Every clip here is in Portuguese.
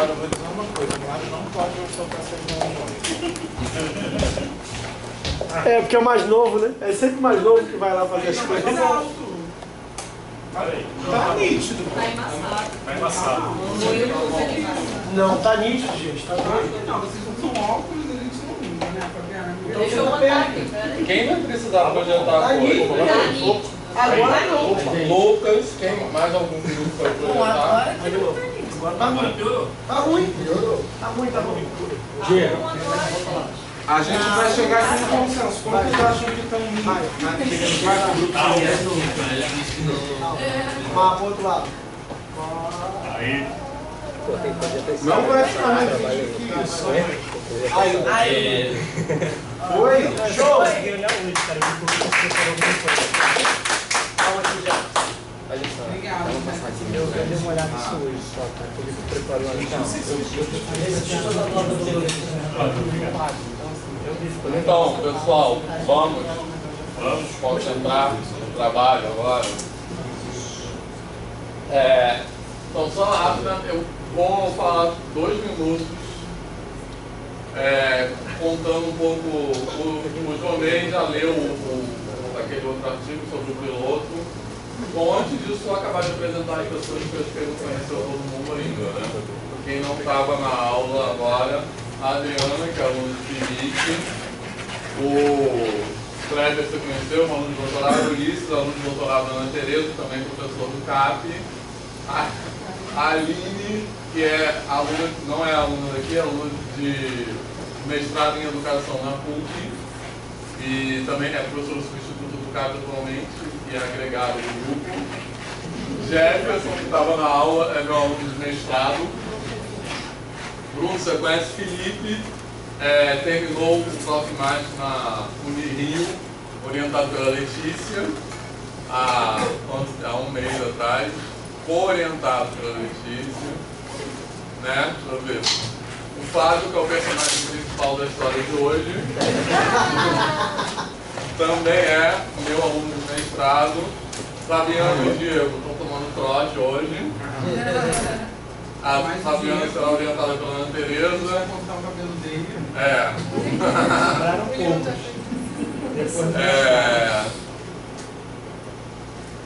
Agora eu vou dizer uma coisa, o Mário não pode soltar seu nome. É, porque é o mais novo, né? É sempre o mais novo que vai lá fazer as coisas. Tá nítido. Tá embaçado. Tá embaçado. Não, tá nítido, gente. Tá doido. Não, vocês usam óculos, a gente não usa, né, Fabiana? Deixa eu mandar aqui, peraí. Quem vai precisar projetar a coisa? Agora não. Lucas, quem mais algum grupo vai Bom, projetar? agora que não tá nisso. Agora tá ruim. Tá ruim. Tá ruim, tá ruim. Então, agora, A gente vai chegar aqui no consenso. Como vocês acham que estão indo? Vai pro grupo. Mas pro outro lado. Aí. Não vai ficar mais difícil que isso. Aí. Oi? Show! Obrigado. Eu dei uma olhada nisso hoje só, tá? Ele preparou ali. Então, pessoal, vamos concentrar no trabalho agora. Então, só rápido, eu vou falar 2 minutos, contando um pouco. O Jonei já leu aquele outro artigo sobre o piloto. Bom, antes disso, vou acabar de apresentar as pessoas que eu acho que não conheceu todo mundo ainda, né? Quem não estava na aula agora, a Adriana, que é aluna de Felipe, o Kleber, você conheceu, um aluno de doutorado, o Ulisses, aluno de doutorado da Ana Tereza, também professor do CAP, a Aline, que é aluna, não é aluna daqui, é aluna de mestrado em educação na PUC, e também é professor substituto do CAP atualmente, e é agregado do grupo. Jefferson, que estava na aula, é meu aluno de mestrado. Bruno, você conhece Felipe, terminou o Prof. Mais na Unirio, orientado pela Letícia, há um mês atrás, orientado pela Letícia, né? Deixa eu ver. O Fábio, que é o personagem principal da história de hoje, também é meu aluno de mestrado. Fabiana e Diego estão tomando trote hoje. A Fabiana será orientada pela Ana Tereza. Vai cortar o cabelo dele.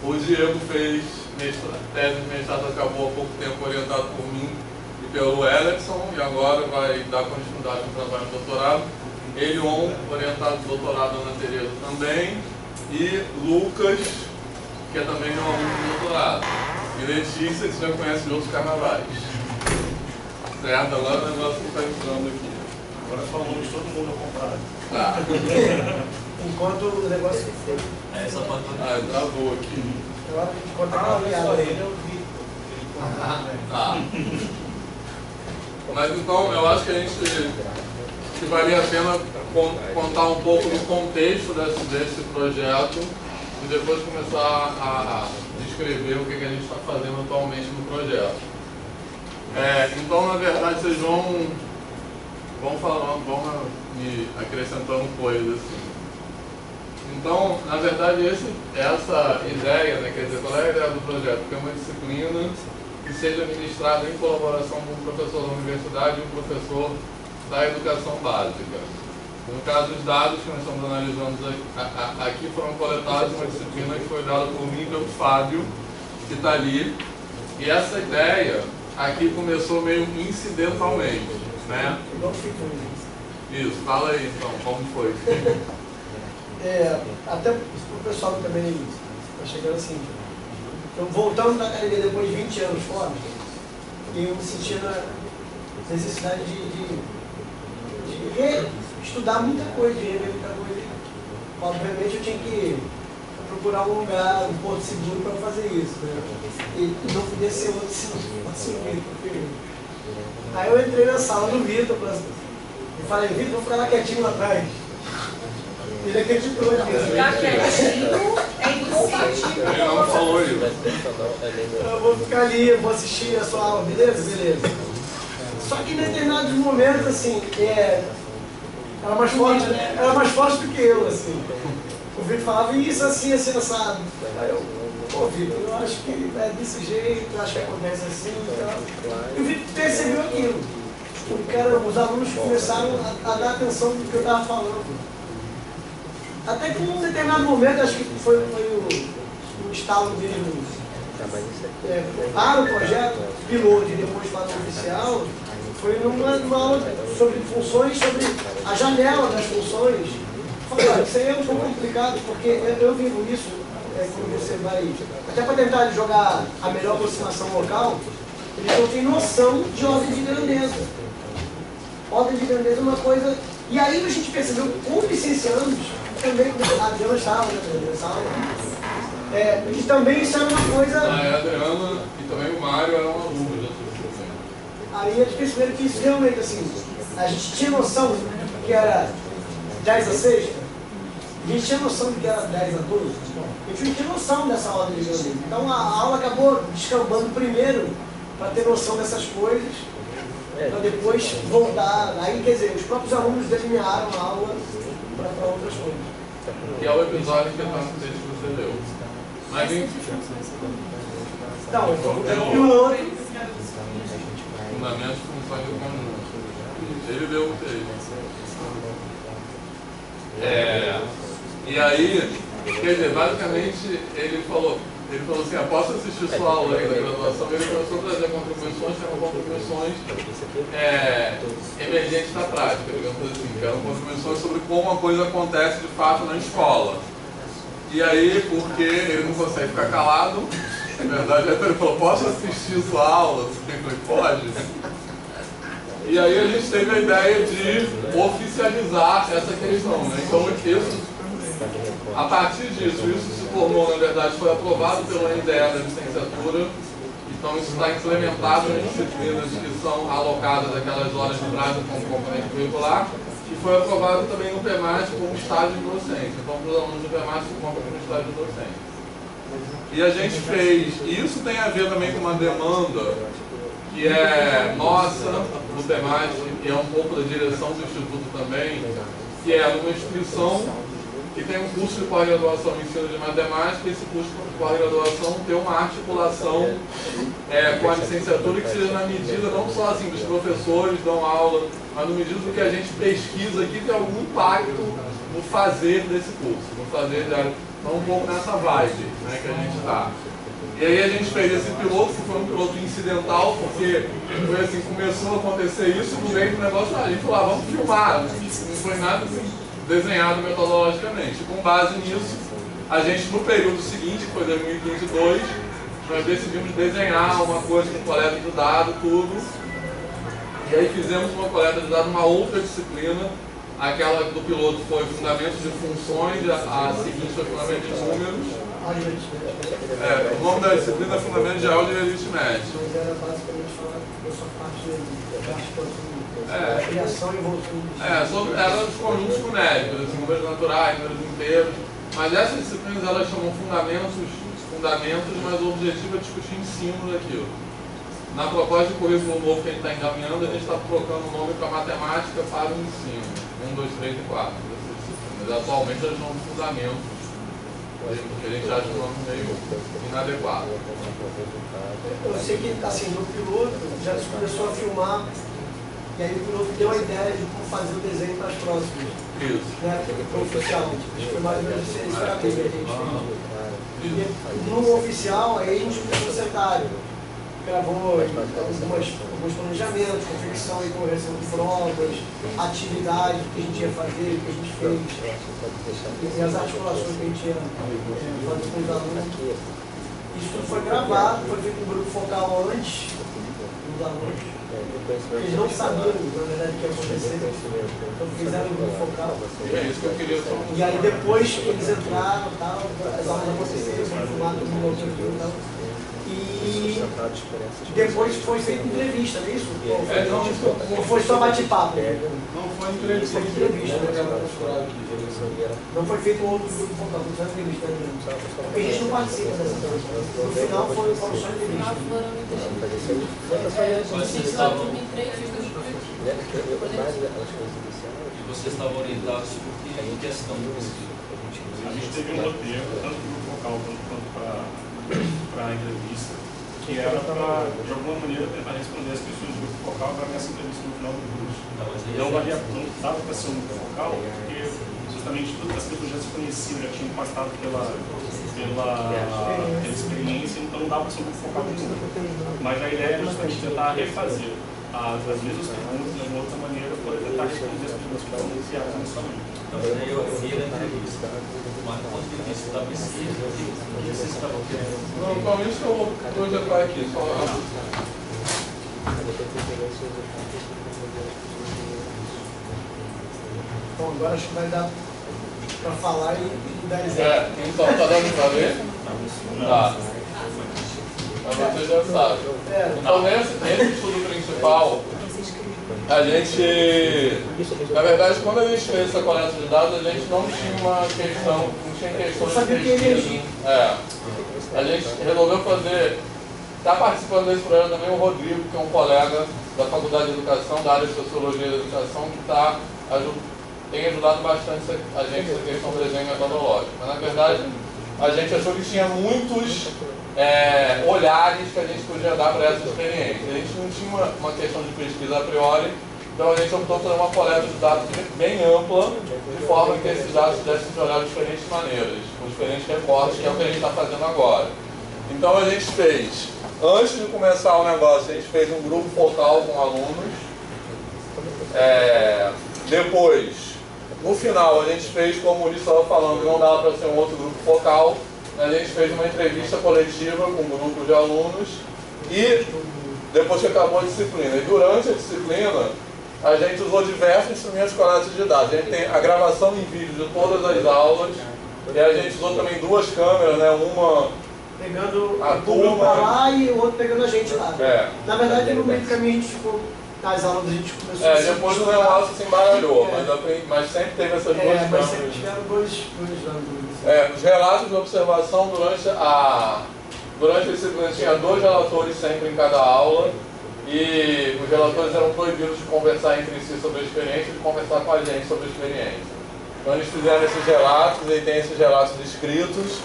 O Diego fez tese de mestrado, acabou há pouco tempo, orientado por mim e pelo Ellison, e agora vai dar continuidade no trabalho de doutorado. Elion, orientado de doutorado na Ana Tereza também, e Lucas, que é também meu aluno de doutorado. E Letícia, que você já conhece de outros carnavais. Certo? Agora o negócio que está entrando aqui. Agora é só o nome de todo mundo ao contrário. Tá. Enquanto o negócio. Travou aqui. Eu acho que conta aquela piada aí. Tá. Mas então, eu acho que a gente que valia a pena contar um pouco do contexto desse projeto e depois começar a descrever o que a gente está fazendo atualmente no projeto. Então, na verdade, vocês vão me acrescentando coisas assim. Então, na verdade, essa ideia, né, quer dizer, qual é a ideia do projeto? Que é uma disciplina que seja ministrada em colaboração com um professor da universidade e um professor da educação básica. No caso, os dados que nós estamos analisando aqui foram coletados em uma disciplina que foi dada por mim e pelo Fábio, que está ali. E essa ideia aqui começou meio incidentalmente, né? Isso, fala aí então, como foi? Até o pessoal que também está chegando assim. Então, voltando da academia depois de 20 anos fora, eu me senti na necessidade de estudar muita coisa, de rever muita coisa. Obviamente eu tinha que procurar um lugar, um porto seguro para fazer isso, né? E não podia ser outro Vitor. Aí eu entrei na sala do Vitor e falei, Vitor, vou ficar lá quietinho lá atrás. Ele acreditou nisso. Ficar quietinho é impossível. Ele não falou isso. Eu vou ficar ali, eu vou assistir a sua aula, beleza? Beleza. Só que em determinados momentos, assim, ela é mais forte do que eu, assim. O Vitor falava, isso assim, assim, assado. Aí eu, pô, Vitor, eu acho que é desse jeito, eu acho que acontece assim e tal. E o Vitor percebeu aquilo. E, cara, os alunos começaram a dar atenção no que eu estava falando. Até que em um determinado momento, acho que foi o estalo deles para o projeto piloto e depois para o oficial, foi numa aula sobre funções, sobre a janela das funções. Falei, olha, isso aí é um pouco complicado, porque eu vivo isso quando você vai, até para tentar jogar a melhor aproximação local, eles não têm noção de ordem de grandeza. Ordem de grandeza é uma coisa. E aí a gente percebeu, como licenciados, também, a Adriana estava nessa aula, e também isso era uma coisa. A Adriana e também o Mário eram alunos. Aí eles perceberam que isso realmente, assim, a gente tinha noção do que era 10 a 6, a gente tinha noção do que era 10 a 12, a gente não tinha noção dessa ordem de grandeza. Então a aula acabou descambando primeiro para ter noção dessas coisas, para depois voltar. Aí, quer dizer, os próprios alunos delinearam a aula para outras coisas. Que é o episódio que está no texto que você leu. Mas então, o piloto. Fundamentos e funções do conjunto. Ele leu o texto. E aí, quer dizer, basicamente, ele falou assim, posso assistir sua aula aí da graduação, ele começou a trazer contribuições, que eram contribuições emergentes da prática, digamos assim, que eram contribuições sobre como a coisa acontece de fato na escola. E aí, porque ele não consegue ficar calado, na verdade, ele falou, posso assistir sua aula? Eu falei, pode. E aí a gente teve a ideia de oficializar essa questão, né? Então, a partir disso, isso se tornou, na verdade, foi aprovado pelo NDE da licenciatura. Então, isso está implementado nas disciplinas que são alocadas aquelas horas de prática como componente curricular. E foi aprovado também no PEMAT como estágio de docência. Então, para os alunos do PEMAT se conta como estágio de docência. E a gente fez, e isso tem a ver também com uma demanda que é nossa, no PEMAT, e é um pouco da direção do Instituto também, que é uma instituição que tem um curso de pós-graduação em ensino de matemática, e esse curso de pós-graduação tem uma articulação com a licenciatura que seja na medida, não só assim, dos professores dão aula, mas na medida do que a gente pesquisa aqui tem algum impacto no fazer desse curso, no fazer então um pouco nessa vibe, né, que a gente está. E aí a gente fez esse piloto, que foi um piloto incidental, porque foi assim, começou a acontecer isso, no meio do negócio, a gente falou, vamos filmar, não foi nada assim, desenhado metodologicamente. Com base nisso, a gente no período seguinte, que foi 2022, nós decidimos desenhar uma coisa com coleta de dados, tudo. E aí fizemos uma coleta de dados numa outra disciplina. Aquela do piloto foi Fundamentos de Funções, a seguinte foi Fundamentos de Números. O nome da disciplina é Fundamentos de Álgebra e Aritmética. Mas era basicamente falar dessa parte de criação e evolução. Eram os conjuntos numéricos, assim, números naturais, números inteiros. Mas essas disciplinas elas chamam fundamentos, mas o objetivo é discutir ensino daquilo. Na proposta de currículo novo que a gente está encaminhando, a gente está trocando o nome para matemática para o ensino. 1, 2, 3 e 4. Mas atualmente elas são fundamentos, porque a gente acha um nome meio inadequado. Eu sei que assim, no piloto já se começou a filmar, e aí o piloto deu a ideia de como fazer o desenho para as próximas. Isso. Né? Para o oficial. Acho que foi mais ou menos esse caminho que a gente fez. E no oficial, aí a gente começou a sentar. Gravou alguns planejamentos, confecção e correção de provas, atividades que a gente ia fazer, que a gente fez, e as articulações que a gente ia fazer com os alunos. Isso tudo foi gravado, foi feito um grupo focal antes dos alunos. Eles não sabiam, na verdade, o que ia acontecer, então fizeram um grupo focal. É isso que eu queria só. E aí depois que eles entraram, tal, as aulas aconteceram, foram filmadas no outro aqui e tal. E depois foi feita entrevista, não é isso? Ou foi só bate-papo? Não foi entrevista. Foi entrevista, não foi feito um outro grupo focal, foi só entrevista. Porque a gente não participa dessa coisa. No final foi só entrevista. Vocês estavam em 3 E vocês estavam orientados por que questão? A gente teve um roteiro, tanto para o grupo focal quanto para para a entrevista, que era para, de alguma maneira, tentar responder as questões do grupo focal para essa entrevista no final do curso. Não dava para ser um grupo focal, porque justamente todas as pessoas já se conheciam, já tinham passado pela experiência, então não dava para ser um grupo focal de tudo. Mas a ideia era justamente tentar refazer as mesmas perguntas de uma outra maneira para tentar responder as perguntas que foram iniciadas nesse momento. Então, eu vi na entrevista, mas do ponto de vista da pesquisa, o que vocês estavam querendo? Não, com isso eu vou projetar aqui, só. Então agora acho que vai dar para falar e dar exemplo. Então, tá dando para ver? Tá. Mas você já sabe. Então, nesse estudo principal, a gente, na verdade, quando a gente fez essa coleta de dados, a gente não tinha uma questão, não tinha questões de pesquisa. A gente resolveu fazer, está participando desse projeto também o Rodrigo, que é um colega da Faculdade de Educação, da área de Sociologia da Educação, que tem ajudado bastante a gente nessa questão do desenho metodológico. Mas, na verdade, a gente achou que tinha muitos olhares que a gente podia dar para essa experiência. A gente não tinha uma questão de pesquisa a priori, então a gente optou por uma coleta de dados bem ampla, de forma que esses dados pudessem ser olhados de diferentes maneiras, com diferentes recortes, que é o que a gente está fazendo agora. Então a gente fez, antes de começar o negócio, a gente fez um grupo focal com alunos. Depois, no final, a gente fez, como o Ulisses estava falando, não dava para ser um outro grupo focal. A gente fez uma entrevista coletiva com um grupo de alunos e depois que acabou a disciplina. E durante a disciplina, a gente usou diversos instrumentos de coleta de dados. A gente tem a gravação em vídeo de todas as aulas e a gente usou também duas câmeras, né? Uma pegando a o público turma lá e o outro pegando a gente lá. Na verdade, no meio do caminho, a gente ficou, nas aulas a gente começou a depois o negócio se embaralhou, mas sempre teve essas duas mas câmeras. sempre tiveram dois ângulos. Os relatos de observação durante a disciplina tinha 2 relatores sempre em cada aula e os relatores eram proibidos de conversar entre si sobre a experiência e de conversar com a gente sobre a experiência. Então eles fizeram esses relatos e tem esses relatos escritos.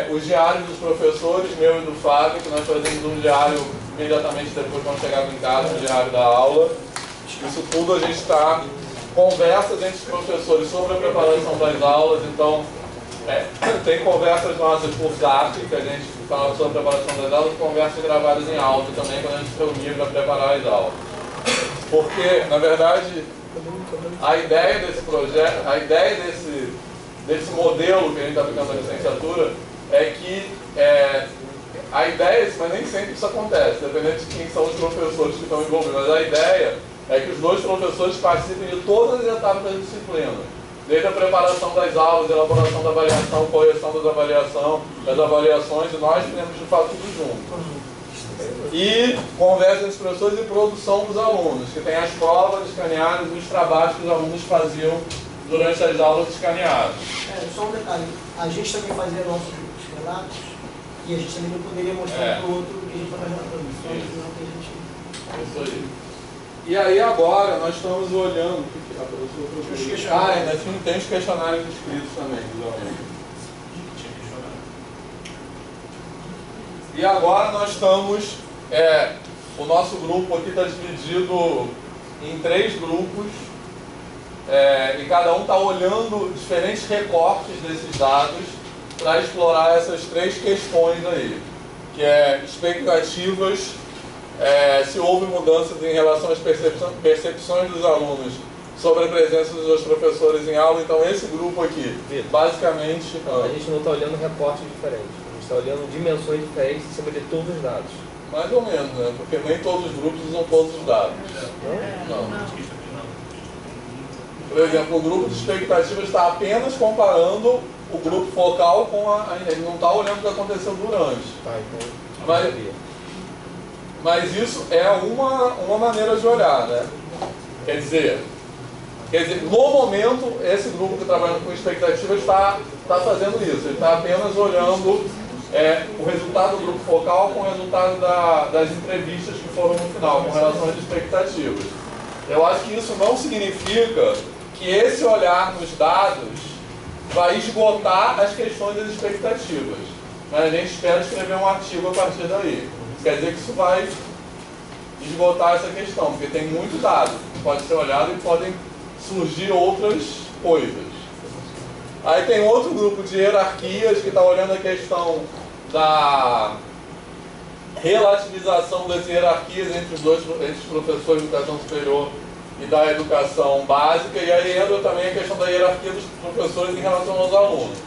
Os diários dos professores, meu e do Fábio, que nós fazemos um diário imediatamente depois quando chegava em casa, um diário da aula. Isso tudo a gente está conversas entre os professores sobre a preparação das aulas, então tem conversas nossas por Zap, que a gente fala sobre a preparação das aulas, e conversas gravadas em áudio também, quando a gente se reunia para preparar as aulas. Porque, na verdade, a ideia desse projeto, a ideia desse modelo que a gente está aplicando na licenciatura é que a ideia, mas nem sempre isso acontece, dependendo de quem são os professores que estão envolvidos, mas a ideia é que os 2 professores participem de todas as etapas da disciplina, desde a preparação das aulas, elaboração da avaliação, correção das avaliações, e nós temos de fato tudo junto. E conversa entre os professores e produção dos alunos, que tem as provas escaneadas e os trabalhos que os alunos faziam durante as aulas escaneadas. Só um detalhe, a gente também fazia nossos relatos e a gente também não poderia mostrar para o outro o que a gente estava relatando. Isso aí. E aí agora nós estamos olhando. Ainda tem os questionários escritos também dos alunos. E agora nós estamos. O nosso grupo aqui está dividido em 3 grupos. E cada um está olhando diferentes recortes desses dados para explorar essas 3 questões aí, que é expectativas, se houve mudanças em relação às percepções dos alunos sobre a presença dos professores em aula. Então esse grupo aqui, basicamente... A gente não está olhando recortes diferentes, a gente está olhando dimensões diferentes em cima de todos os dados. Mais ou menos, né? Porque nem todos os grupos usam todos os dados. Não. Por exemplo, o grupo de expectativas está apenas comparando o grupo focal com ele não está olhando o que aconteceu durante. Mas isso é uma maneira de olhar, né? Quer dizer, no momento, esse grupo que trabalha com expectativas está fazendo isso. Ele está apenas olhando o resultado do grupo focal com o resultado das entrevistas que foram no final, com relação às expectativas. Eu acho que isso não significa que esse olhar nos dados vai esgotar as questões das expectativas. mas a gente espera escrever um artigo a partir daí. Quer dizer que isso vai esgotar essa questão, porque tem muito dado que pode ser olhado e podem surgir outras coisas. Aí tem outro grupo de hierarquias que está olhando a questão da relativização das hierarquias entre os professores de educação superior e da educação básica, e aí entra também a questão da hierarquia dos professores em relação aos alunos.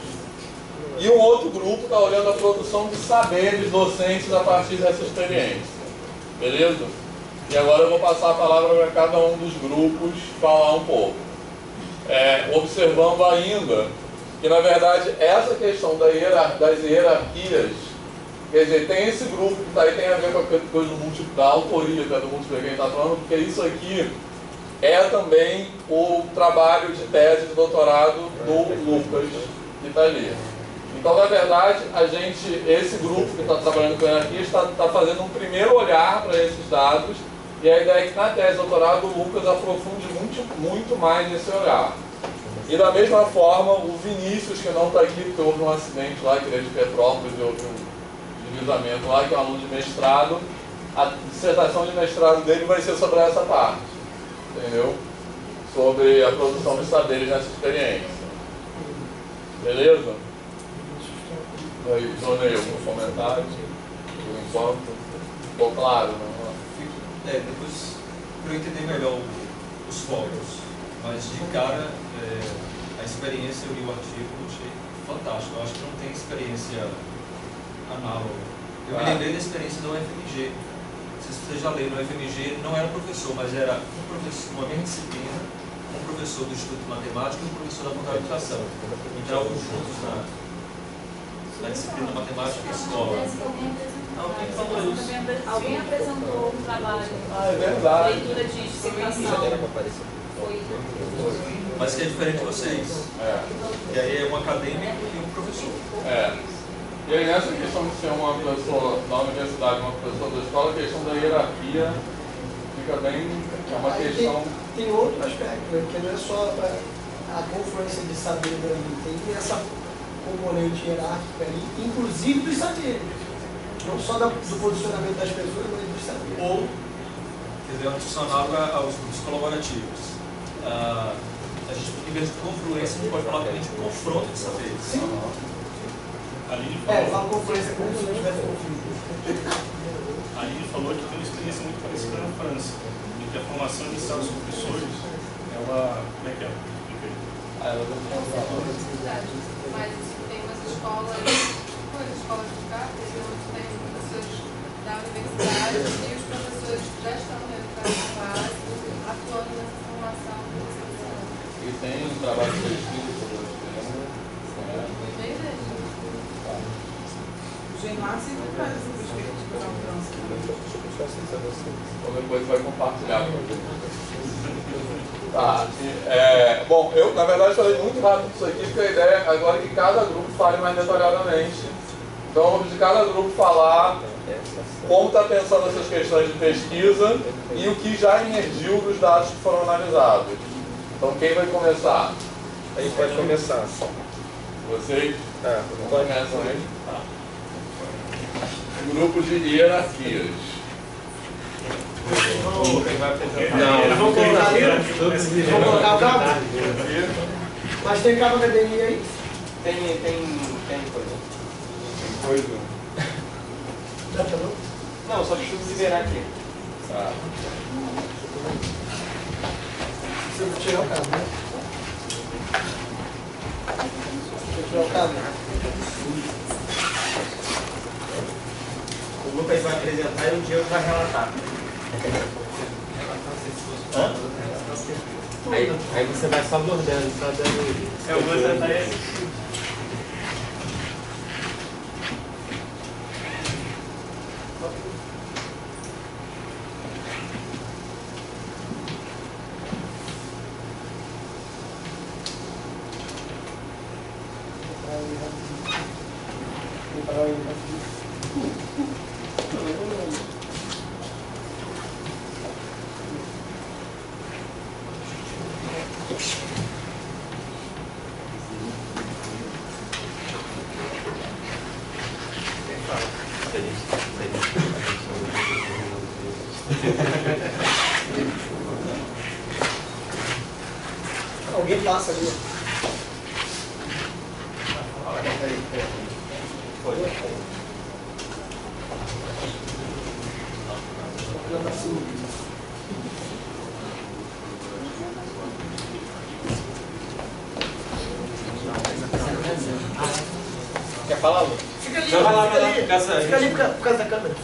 E um outro grupo está olhando a produção de saberes docentes a partir dessa experiência. Beleza? E agora eu vou passar a palavra para cada um dos grupos falar um pouco. Observando ainda que, na verdade, essa questão das hierarquias, quer dizer, tem esse grupo que tá aí, tem a ver com a coisa da autoria, do múltiplo que a gente está falando, porque isso aqui é também o trabalho de tese de doutorado do Lucas, que está ali. Então, na verdade, esse grupo que está trabalhando com hierarquia está fazendo um primeiro olhar para esses dados, e a ideia é que na tese de doutorado o Lucas aprofunde muito mais nesse olhar. E da mesma forma, o Vinícius, que não está aqui porque houve um acidente lá, que ele é de Petrópolis, e houve um deslizamento lá, que é um aluno de mestrado, a dissertação de mestrado dele vai ser sobre essa parte, entendeu? Sobre a produção de saberes nessa experiência. Beleza? E aí, Jonei, algum comentário? Por enquanto, ficou claro, né? Depois, para eu entender melhor os focos, mas de cara, a experiência, eu li o artigo, eu achei fantástico. Eu acho que não tem experiência análoga. Eu me lembrei da experiência da UFMG. Não sei se vocês já leram, no UFMG não era professor, mas era uma mesma disciplina, um professor do Instituto de Matemática e um professor da Faculdade de Educação. Entravam juntos na disciplina Matemática e Escola. Alguém falou isso. Alguém apresentou um trabalho. É verdade. Leitura de dissertação. Mas que é diferente de vocês. Que aí é um acadêmico e um professor. E aí nessa questão de ser uma pessoa da universidade, uma pessoa da escola, a questão da hierarquia fica bem... É uma questão... Tem outro aspecto, né, que não é só a confluência de saberes ali, tem essa componente hierárquica ali, inclusive dos saberes. Não só do posicionamento das pessoas, mas dos saberes. Ou, quer dizer, uma discussão análoga aos grupos colaborativos. A gente, em vez de confluência, a gente pode falar também de confronto de saberes. Sim. Eu falo confluência como se não tivesse conflito. A Aline falou que tem uma experiência muito parecida na França, em que a formação inicial dos professores, ela... Como é que é? Mas tem umas escolas, escolas de cartas, onde tem professores da universidade e os professores que já estão na educação básica atuando nessa formação profissional. E tem um trabalho de pesquisa sobre o tema. O GEMAR sempre traz essa perspectiva da França. Então depois vai compartilhar com bom, eu na verdade falei muito rápido isso aqui, porque a ideia agora é que cada grupo fale mais detalhadamente. Então vamos de cada grupo falar como está pensando essas questões de pesquisa e o que já emergiu dos dados que foram analisados. Então quem vai começar? A gente pode começar. Vocês? Pode. Começam aí? Grupo de hierarquias. Eu vou colocar o cabo. Mas tem cabo HDMI aí? Tem coisa. Tem coisa? Já tá bom? Não, só preciso liberar aqui. Tá. Preciso tirar o cabo, né? Deixa eu tirar o cabo. O Lucas vai apresentar e o Diego vai relatar. Aí você vai só bordando, só dando... Eu vou tentar esse. Alguém passa ali. Quer falar, Lu? Fica ali, fica ali por causa da câmera.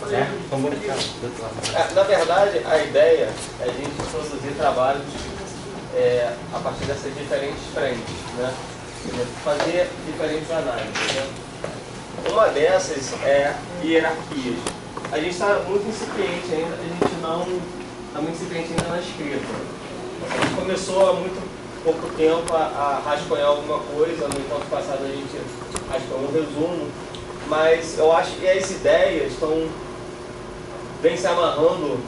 Na verdade, a ideia é a gente produzir trabalhos a partir dessas diferentes frentes, né? Fazer diferentes análises, né? Uma dessas é hierarquias. A gente está muito incipiente ainda, a gente não está muito incipiente ainda na escrita. A gente começou há muito pouco tempo a rascunhar alguma coisa, no encontro passado a gente rascunhou um resumo, mas eu acho que as ideias vêm se amarrando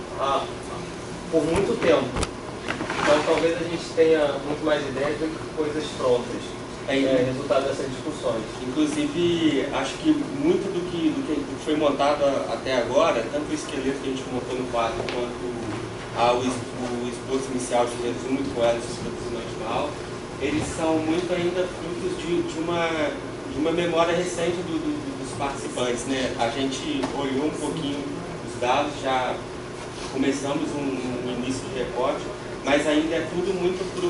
por muito tempo. Então talvez a gente tenha muito mais ideias do que coisas prontas. Resultado dessas discussões. Inclusive, acho que muito do que foi montado até agora, tanto o esqueleto que a gente montou no quadro, quanto o esboço inicial de resumo e coelhos sobre a visão animal, eles são muito ainda frutos de uma memória recente dos participantes, né? A gente olhou um pouquinho os dados, já começamos um início de recorte, mas ainda é tudo muito por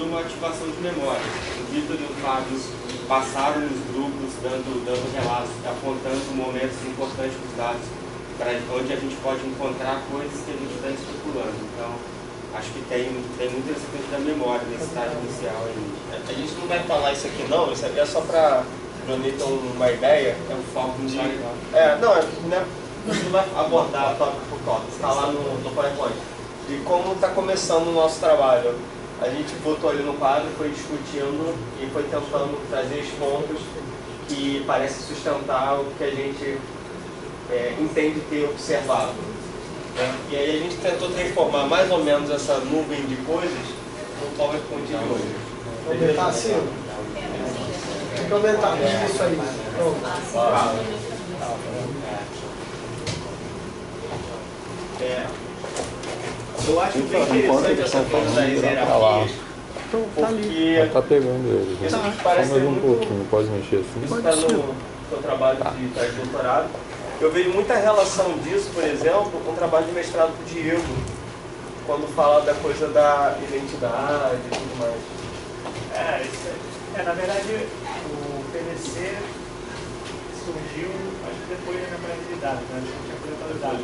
uma ativação de memória. O Vitor e o Fábio passaram nos grupos dando relatos, apontando momentos importantes dos dados, onde a gente pode encontrar coisas que a gente está especulando. Então, acho que tem muito esse ponto da memória nesse estágio inicial aí. A gente não vai falar isso aqui não, isso aqui é só para Johnny ter uma ideia. É o foco de... A gente não vai abordar tópico por tópico, está lá no PowerPoint. E como está começando o nosso trabalho, a gente botou ali no quadro, foi discutindo e foi tentando trazer os pontos que parecem sustentar o que a gente entende ter observado. Né? E aí a gente tentou transformar mais ou menos essa nuvem de coisas no PowerPoint de hoje. Aumentar assim? Tem que aumentar isso aí. Eu acho bem interessante essa coisa das hierarquias, porque tá pegando ele. isso Só parece mais ser um muito... pouquinho, pode mexer assim. Isso está no seu trabalho de doutorado. Eu vejo muita relação disso, por exemplo, com o trabalho de mestrado do Diego, quando fala da coisa da identidade e tudo mais. Na verdade, o PVC surgiu, acho que depois da minha coletividade, né? Acho que tinha coletividade.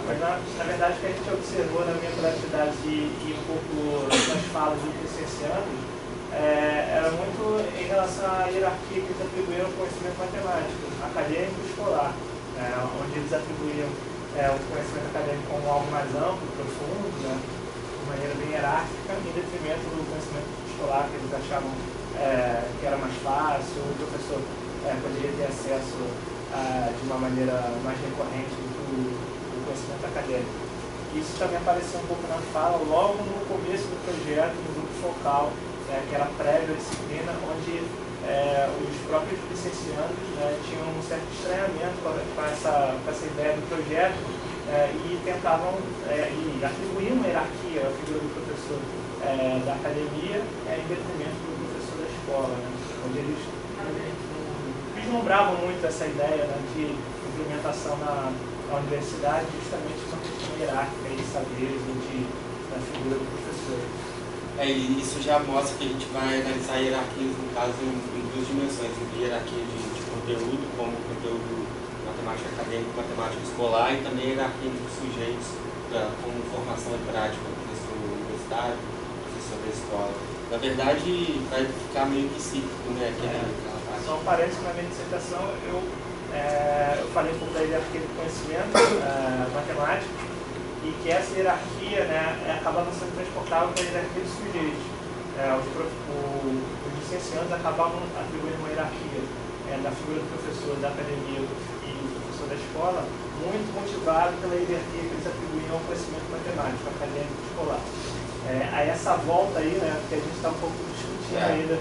Mas na verdade, o que a gente observou na minha coletividade e um pouco nas falas dos licenciados, era muito em relação à hierarquia que eles atribuíram ao conhecimento matemático, acadêmico e escolar, onde eles atribuíam o conhecimento acadêmico como algo mais amplo, profundo, né? De maneira bem hierárquica, em detrimento do conhecimento escolar, que eles achavam que era mais fácil, o professor poderia ter acesso de uma maneira mais recorrente do que o conhecimento acadêmico. Isso também apareceu um pouco na fala, logo no começo do projeto, no grupo focal, que era prévio à disciplina, onde os próprios licenciandos tinham um certo estranhamento com essa ideia do projeto e tentavam e atribuir uma hierarquia à figura do professor da academia em detrimento do professor da escola, né? Onde eles vislumbravam muito essa ideia, né, de implementação na universidade, justamente uma questão hierárquica de saberes da figura do professor. E isso já mostra que a gente vai analisar hierarquias, no caso, em duas dimensões. Hierarquia de conteúdo, como conteúdo matemática acadêmico, matemática escolar, e também hierarquia de sujeitos, como formação e prática, professor universitário, professor da escola. Na verdade, vai ficar meio que cíclico, né? Só parece que na minha dissertação eu falei um pouco da hierarquia do conhecimento matemático, e que essa hierarquia acabava sendo transportável para a hierarquia dos sujeitos. Os licenciandos acabavam atribuindo uma hierarquia da figura do professor da academia e do professor da escola, muito motivado pela hierarquia que eles atribuíam ao conhecimento matemático, acadêmico e escolar. Aí essa volta aí, que a gente está um pouco discutindo ainda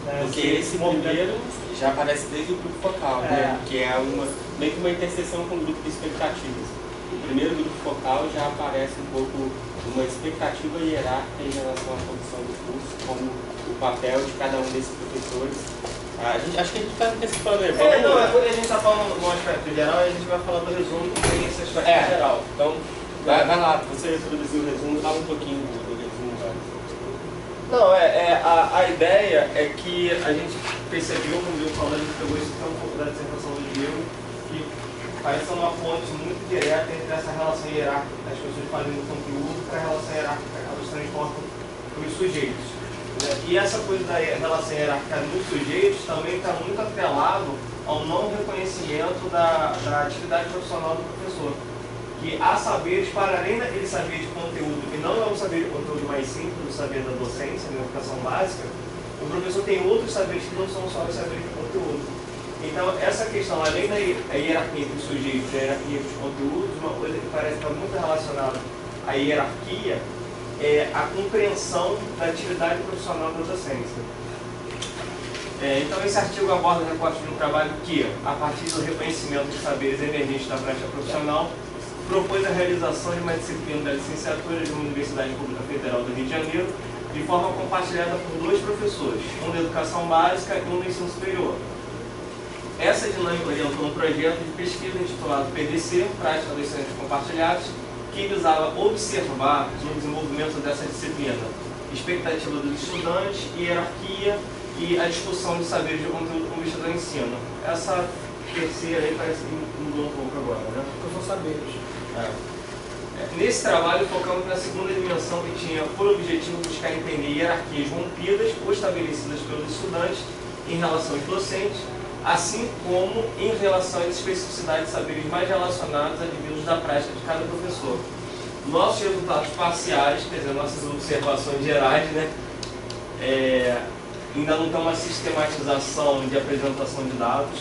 né? Porque esse primeiro já aparece desde o grupo focal, né? Que é meio que uma interseção com o grupo de expectativas. O primeiro grupo focal já aparece um pouco uma expectativa hierárquica em relação à condução do curso, como o papel de cada um desses professores. Acho que a gente está antecipando aí. Não, é porque a gente está falando no aspecto geral e a gente vai falar do resumo tem esse aspecto geral. Então, vai lá, você produziu o resumo, fala um pouquinho do resumo. Não, a ideia é que a gente percebeu, como eu falando, a gente pegou isso um pouco da dissertação do Diego, que parece uma ponte muito direta entre essa relação hierárquica das pessoas fazendo conteúdo com a relação hierárquica que elas transportam para os sujeitos. E essa coisa da relação hierárquica nos sujeitos também está muito atrelado ao não reconhecimento da atividade profissional do professor. Que há saberes, para além daquele saber de conteúdo, que não é um saber de conteúdo mais simples, o saber da docência, da educação básica, o professor tem outros saberes que não são só os saberes de conteúdo. Então, essa questão, além da hierarquia entre os sujeitos e a hierarquia dos conteúdos, uma coisa que parece estar muito relacionada à hierarquia é a compreensão da atividade profissional da docência. Então, esse artigo aborda o recorte de um trabalho que, a partir do reconhecimento de saberes emergentes da prática profissional, propôs a realização de uma disciplina da licenciatura de uma Universidade Pública Federal do Rio de Janeiro, de forma compartilhada por 2 professores, um da educação básica e um do ensino superior. Essa dinâmica orientou um projeto de pesquisa intitulado PDC, Prática dos Docentes Compartilhados, que visava observar o desenvolvimento dessa disciplina, expectativa dos estudantes, hierarquia e a discussão de saberes de conteúdo com vista do ensino. Essa terceira aí parece que mudou um pouco agora, né? Eu sou saberes. Nesse trabalho, focamos na segunda dimensão, que tinha por objetivo buscar entender hierarquias rompidas ou estabelecidas pelos estudantes em relação aos docentes, assim como em relação às especificidades de saberes mais relacionados advindos da prática de cada professor. Nossos resultados parciais, quer dizer, nossas observações gerais, né, ainda não tem uma sistematização de apresentação de dados.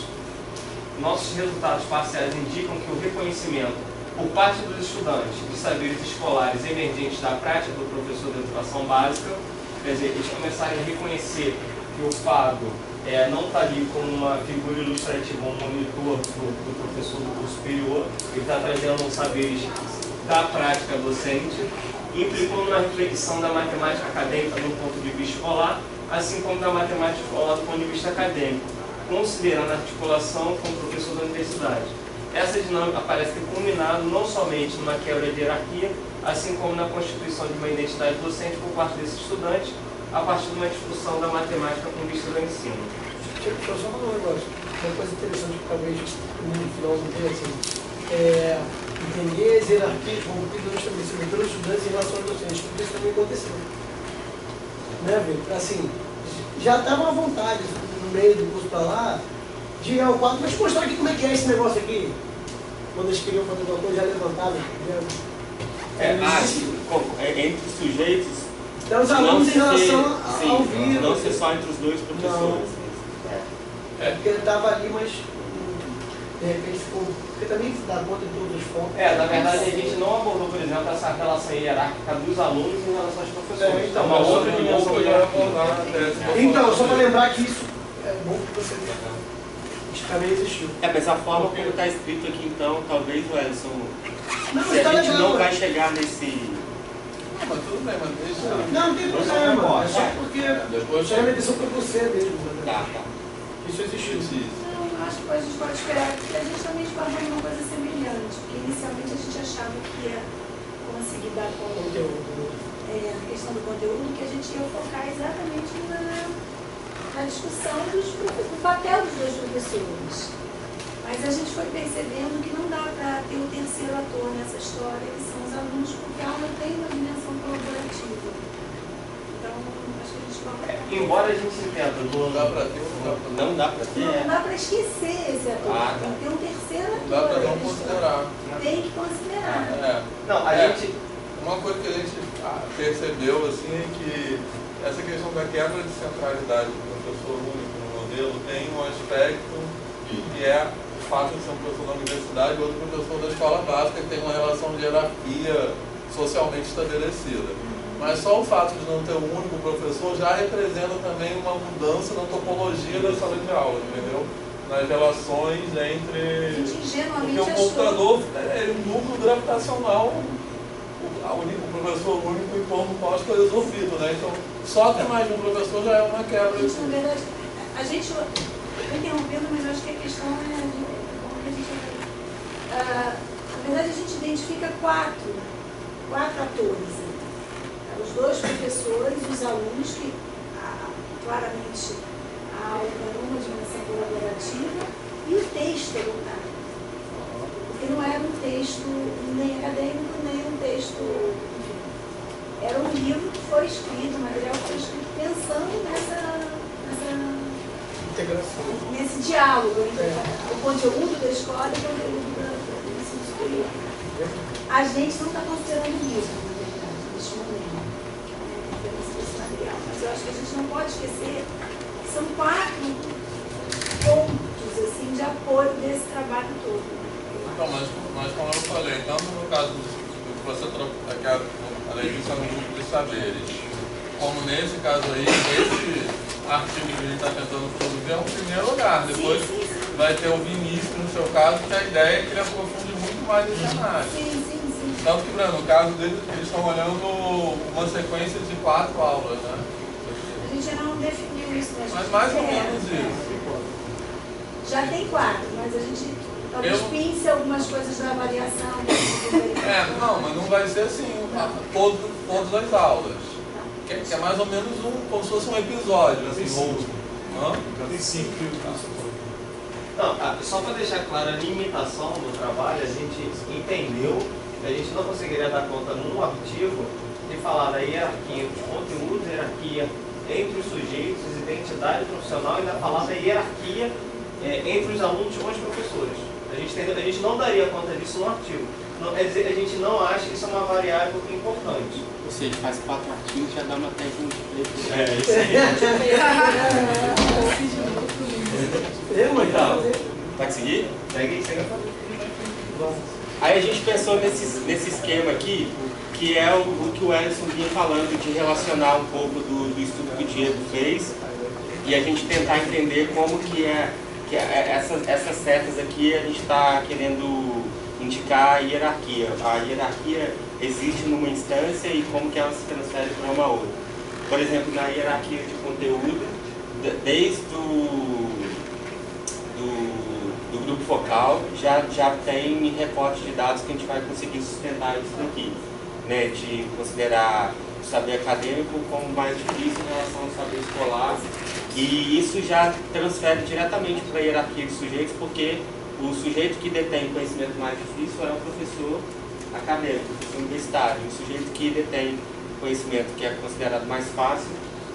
Nossos resultados parciais indicam que o reconhecimento por parte dos estudantes de saberes escolares emergentes da prática do professor de educação básica, quer dizer, eles começarem a reconhecer que o fado não está ali como uma figura ilustrativa, um monitor do professor do curso superior, ele está trazendo saberes da prática docente, implicando na reflexão da matemática acadêmica do ponto de vista escolar, assim como da matemática escolar do ponto de vista acadêmico, considerando a articulação com o professor da universidade. Essa dinâmica parece ter culminado não somente numa quebra de hierarquia, assim como na constituição de uma identidade docente por parte desses estudantes, a partir de uma discussão da matemática com vista do ensino. Deixa eu só falar um negócio. Uma coisa interessante que talvez no final do dia, assim, entender as hierarquias rompidas estabelecidas pelos estudantes em relação aos docentes, porque isso também aconteceu. Né, Vitor? Assim, já estava à vontade, no meio do curso para lá, de ir ao quadro, mas mostrar aqui como é que é esse negócio aqui. Quando eles queriam fazer alguma coisa, já levantavam. Entre os sujeitos. Então, os alunos em relação ao vírus. Não ser só entre os 2 professores. Porque ele estava ali, mas de repente ficou. Porque também dá conta de todos os focos. Na verdade, a gente não abordou, por exemplo, essa relação hierárquica dos alunos em relação aos professores. Então, uma outra dimensão de hierarquia. Então, só para lembrar que isso é bom que você também existiu. Mas a forma como está escrito aqui, então, talvez, Wellington, se a gente não vai chegar nesse... Não, mas tudo bem, mas deixa... Não tem problema, é só porque chama a atenção para você mesmo. Tá. Isso existiu. Não, acho que a gente pode esperar, porque a gente também esbarrou em uma coisa semelhante, porque inicialmente a gente achava que ia conseguir dar conta a questão do conteúdo, que a gente ia focar exatamente na discussão do papel dos 2 professores. Mas a gente foi percebendo que não dá para ter o terceiro ator nessa história, que são os alunos, porque a aula tem uma dimensão colaborativa. Então, acho que a gente vai... Embora a gente entenda, não dá para ter, não dá para ter. Não dá para esquecer esse ator, tem que ter um terceiro ator. Não dá para não considerar. Tem que considerar. Não, a gente... Uma coisa que a gente percebeu, assim, é que essa questão da quebra de centralidade do professor único no modelo tem um aspecto que é o fato de ser um professor da universidade e outro professor da escola básica, que tem uma relação de hierarquia socialmente estabelecida. Mas só o fato de não ter um único professor já representa também uma mudança na topologia da sala de aula, entendeu? Nas relações entre... Porque o computador é um núcleo gravitacional, o professor único em torno do qual está resolvido, né? Então, só ter mais de um professor já é uma quebra. Gente, na verdade, a gente... Estou interrompendo, mas acho que a questão é... Como que a gente vai... na verdade, a gente identifica quatro atores. Os dois professores, os alunos, que claramente há uma dimensão colaborativa, e o texto educado. Porque não era um texto nem acadêmico, nem um texto, enfim. Era um livro que foi escrito, um material que foi escrito pensando nessa integração, nesse diálogo entre o conteúdo da escola e o conteúdo do ensino superior. A gente não está considerando o livro, na verdade, neste momento. Mas eu acho que a gente não pode esquecer que são 4 pontos assim, de apoio desse trabalho todo. Então, mas como eu falei, tanto no caso que você a lei do grupo de saberes, como nesse caso aí, esse artigo que a gente está tentando produzir é um primeiro lugar. Depois vai ter o Vinícius, no seu caso, que a ideia é que ele aprofunde muito mais esse análise. Tanto que, no caso deles, eles estão olhando uma sequência de 4 aulas, né? A gente não definiu isso, mas mais ou menos isso. Já tem 4, mas a gente talvez pince algumas coisas da avaliação. Não, mas não vai ser assim, todas as aulas. Que é mais ou menos como se fosse um episódio, assim, Tem 5. Não, só para deixar clara a limitação do trabalho, a gente entendeu que a gente não conseguiria dar conta num artigo de falar da hierarquia dos conteúdos, hierarquia entre os sujeitos, identidade profissional, e ainda falar da hierarquia entre os alunos com os professores. A gente não daria conta disso no artigo. A gente não acha que isso é uma variável importante. Ou seja, faz 4 artigos e já dá uma tese multiplicativa. Isso aí. Então, pode seguir? Segue. Aí a gente pensou nesse esquema aqui, que é o que o Ellison vinha falando, de relacionar um pouco do estudo que o Diego fez, e a gente tentar entender como que essas setas aqui a gente está querendo indicar a hierarquia. A hierarquia existe numa instância e como que ela se transfere para uma outra. Por exemplo, na hierarquia de conteúdo, desde do grupo focal, já tem recorte de dados que a gente vai conseguir sustentar isso daqui, né? De considerar o saber acadêmico como mais difícil em relação ao saber escolar. E isso já transfere diretamente para a hierarquia de sujeitos, porque o sujeito que detém conhecimento mais difícil é o professor acadêmico, o professor universitário. O sujeito que detém conhecimento que é considerado mais fácil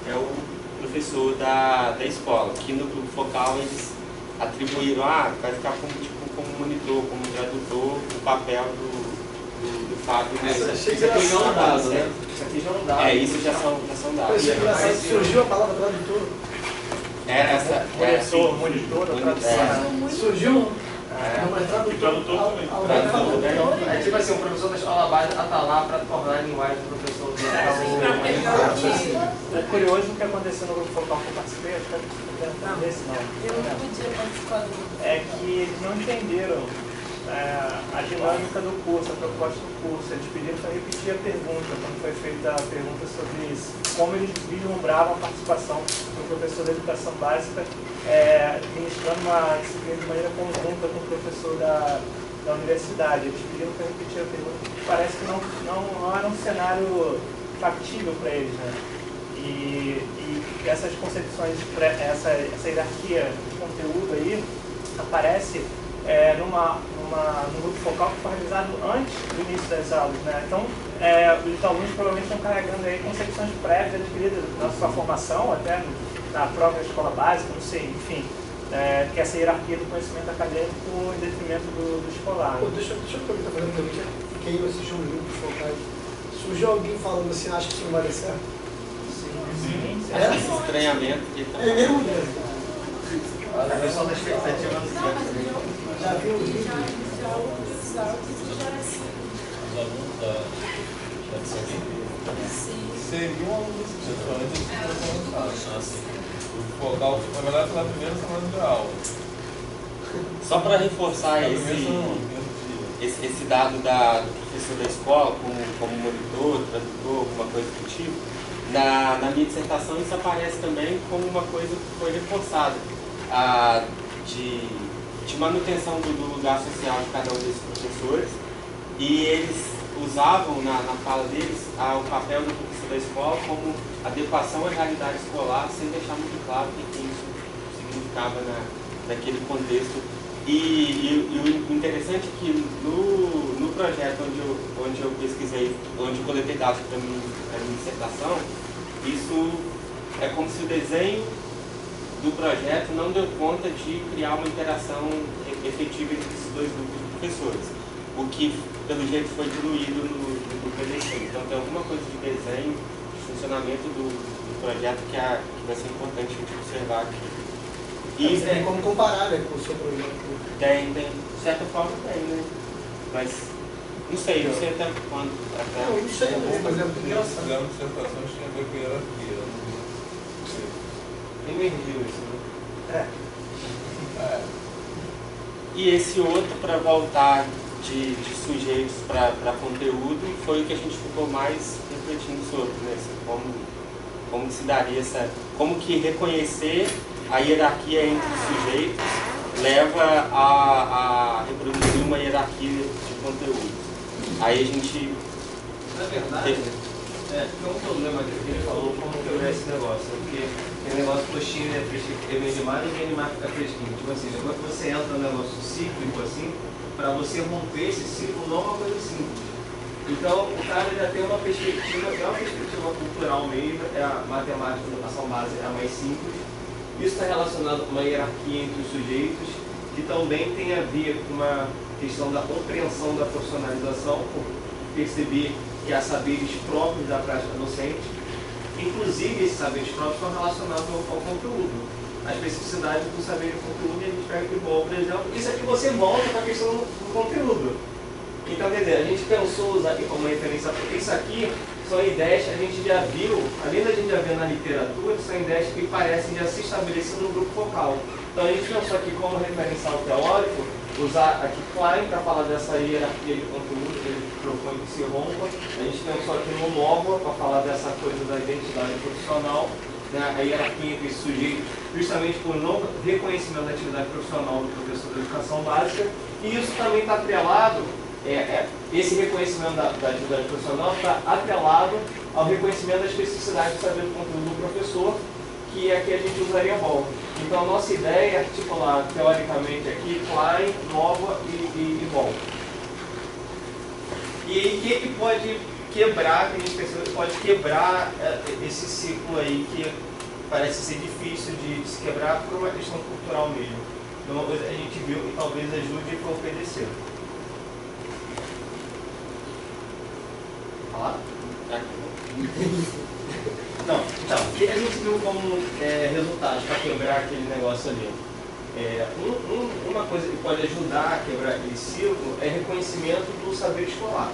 é o professor da escola, que no grupo focal eles atribuíram, vai ficar como monitor, como tradutor, o papel do Fábio. Isso aqui já é um dado, né? Isso aqui já é um dado. Isso já são dados. Pois é, engraçado, surgiu a palavra tradutor. Era essa. Monitor, tradução. Surgiu. Mas tradutor também. É tipo assim, o professor da escola base está lá para tornar a linguagem do professor do É curioso o que aconteceu no grupo focal que eu participei, acho que eu não podia participar do grupo. é que eles não entenderam a dinâmica do curso, a proposta do curso. Eles pediram para repetir a pergunta, quando foi feita a pergunta sobre isso, como eles vislumbravam a participação do professor da educação básica ministrando uma disciplina de maneira conjunta com o professor da universidade. Eles pediram para repetir a pergunta, porque parece que não era um cenário factível para eles, né? E essas concepções, essa hierarquia de conteúdo aí aparece num grupo focal que foi realizado antes do início das aulas, né? Então, os alunos provavelmente estão carregando aí concepções prévias adquiridas na sua formação, até na própria escola básica, não sei, enfim, que essa hierarquia do conhecimento acadêmico em detrimento do escolar. Deixa eu perguntar para você, quem assistiu um grupos focais, surgiu alguém falando assim, acha que isso não vai dar certo? Sim. Esse estranhamento que É mesmo, né? A pessoa da expectativa já viu o vídeo? Já Os alunos da Seria uma música, só antes de você começar. O focal, na verdade, foi na primeira semana de aula. Só para reforçar esse dado do professor da escola, como monitor, tradutor, alguma coisa do tipo, na minha dissertação isso aparece também como uma coisa que foi reforçada, de manutenção do lugar social de cada um desses professores, e eles usavam na fala deles o papel do professor da escola como adequação à realidade escolar, sem deixar muito claro o que isso significava naquele contexto. E o interessante é que no projeto onde eu pesquisei, onde eu coletei dados para minha dissertação, isso é como se o desenho do projeto não deu conta de criar uma interação efetiva entre esses dois grupos de professores, o que pelo jeito foi diluído no PDC. Então tem alguma coisa de desenho, de funcionamento do projeto que vai ser importante a gente observar aqui. E tem como comparar, né, com o seu projeto? Tem, de certa forma tem, né? Mas não sei até quando. Não sei, mas é muito engraçado. Fizemos dissertações que tinha a ver com hierarquia. Emergiu isso, né? E esse outro, para voltar de sujeitos para conteúdo, foi o que a gente ficou mais refletindo sobre, né? Como se daria como que reconhecer a hierarquia entre os sujeitos leva a reproduzir uma hierarquia de conteúdo. Aí a gente... Na verdade, tem um problema que ele falou, como quebrar esse negócio, porque aquele negócio coxinha é demais e o mais fica fresquinho. Tipo assim, depois que você entra no negócio cíclico assim, para você romper esse ciclo não é uma coisa simples. Então, o cara já tem uma perspectiva cultural mesmo, a matemática, a educação base é a mais simples. Isso está relacionado com uma hierarquia entre os sujeitos, que também tem a ver com uma questão da compreensão da profissionalização, por perceber que há saberes próprios da prática docente. Inclusive, esses saberes próprios estão relacionados ao conteúdo. A especificidade do saber do conteúdo, a gente pega aqui, por exemplo, isso aqui você volta para a questão do conteúdo. Então, quer dizer, a gente pensou usar aqui como referência, porque isso aqui são ideias que a gente já viu, além da gente já ver na literatura, são ideias que parecem já se estabelecer no grupo focal. Então, a gente pensou aqui como referencial teórico, usar aqui Klein para falar dessa hierarquia de conteúdo que ele propõe que se rompa. A gente pensou aqui no Nova para falar dessa coisa da identidade profissional, né, a hierarquia entre sujeitos, justamente por não reconhecimento da atividade profissional do professor de educação básica. E isso também está atrelado, esse reconhecimento da atividade profissional está atrelado ao reconhecimento da especificidade do saber do conteúdo do professor, que é que a gente usaria Ball. Então, a nossa ideia é articular, teoricamente, aqui, Klein, Nova e Ball. E aí, o que pode quebrar, que a gente pensa que pode quebrar esse ciclo aí, que parece ser difícil de se quebrar por uma questão cultural mesmo. Então, a gente viu e talvez ajude foi o PDC. Falar? Não, então, o que a gente viu como resultado para quebrar aquele negócio ali? Uma coisa que pode ajudar a quebrar aquele ciclo é reconhecimento do saber escolar.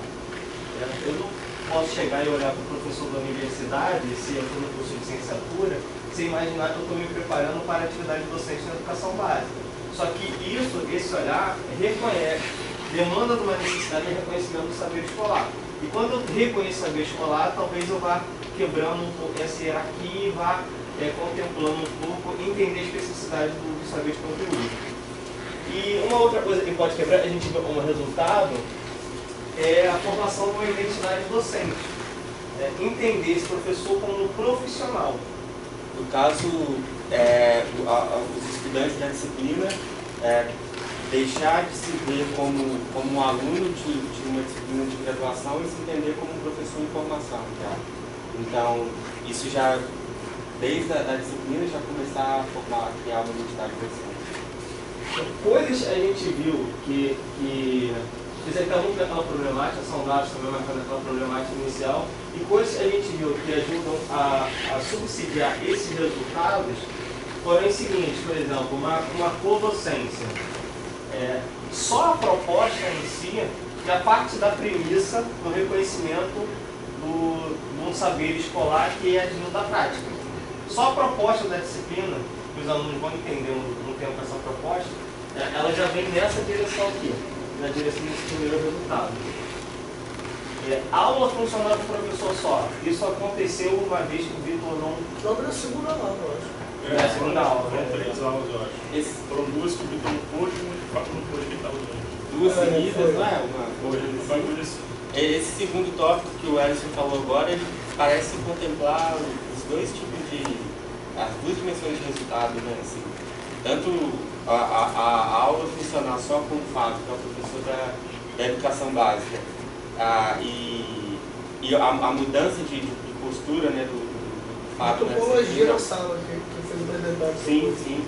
Eu não posso chegar e olhar para o professor da universidade, se eu estou no curso de licenciatura, sem imaginar que eu estou me preparando para a atividade docente na educação básica. Só que esse olhar demanda de uma necessidade de reconhecimento do saber escolar. E quando eu reconheço o saber escolar, talvez eu vá quebrando um pouco essa hierarquia e vá contemplando um pouco, entender a especificidade do saber de conteúdo. E uma outra coisa que pode quebrar, a gente vê como resultado, é a formação de uma identidade docente. Entender esse professor como profissional. No caso, os estudantes da disciplina deixar de se ver como um aluno de uma disciplina de graduação e se entender como um professor em formação. Então, isso já, desde a disciplina, já começar a criar uma identidade docente. Coisas a gente viu que isso aí está muito naquela problemática, são dados também, mas naquela problemática inicial, e coisas que a gente viu que ajudam a subsidiar esses resultados foram os seguintes, por exemplo, uma codocência. Só a proposta em si já parte da premissa do reconhecimento de um saber escolar que é advindo da prática. Só a proposta da disciplina, que os alunos vão entender no tempo essa proposta, ela já vem nessa direção aqui, na direção desse primeiro resultado. Aula funcionando com o professor só. Isso aconteceu uma vez que o Vitor não... Logo na segunda aula, eu acho. Na segunda aula. Foram 3 aulas, eu acho. Foram 2 que o Vitor não pôde e 4 não pôde que ele estava usando. 2 seguidas, não é? Esse segundo tópico que o Ellison falou agora, ele parece contemplar os dois tipos as duas dimensões de resultado, né? Assim, tanto a aula funcionar só com o Fábio, que é o professor da educação básica, e a mudança de postura, né, do Fábio. Antropologia na sala, que fez apresentar. Sim.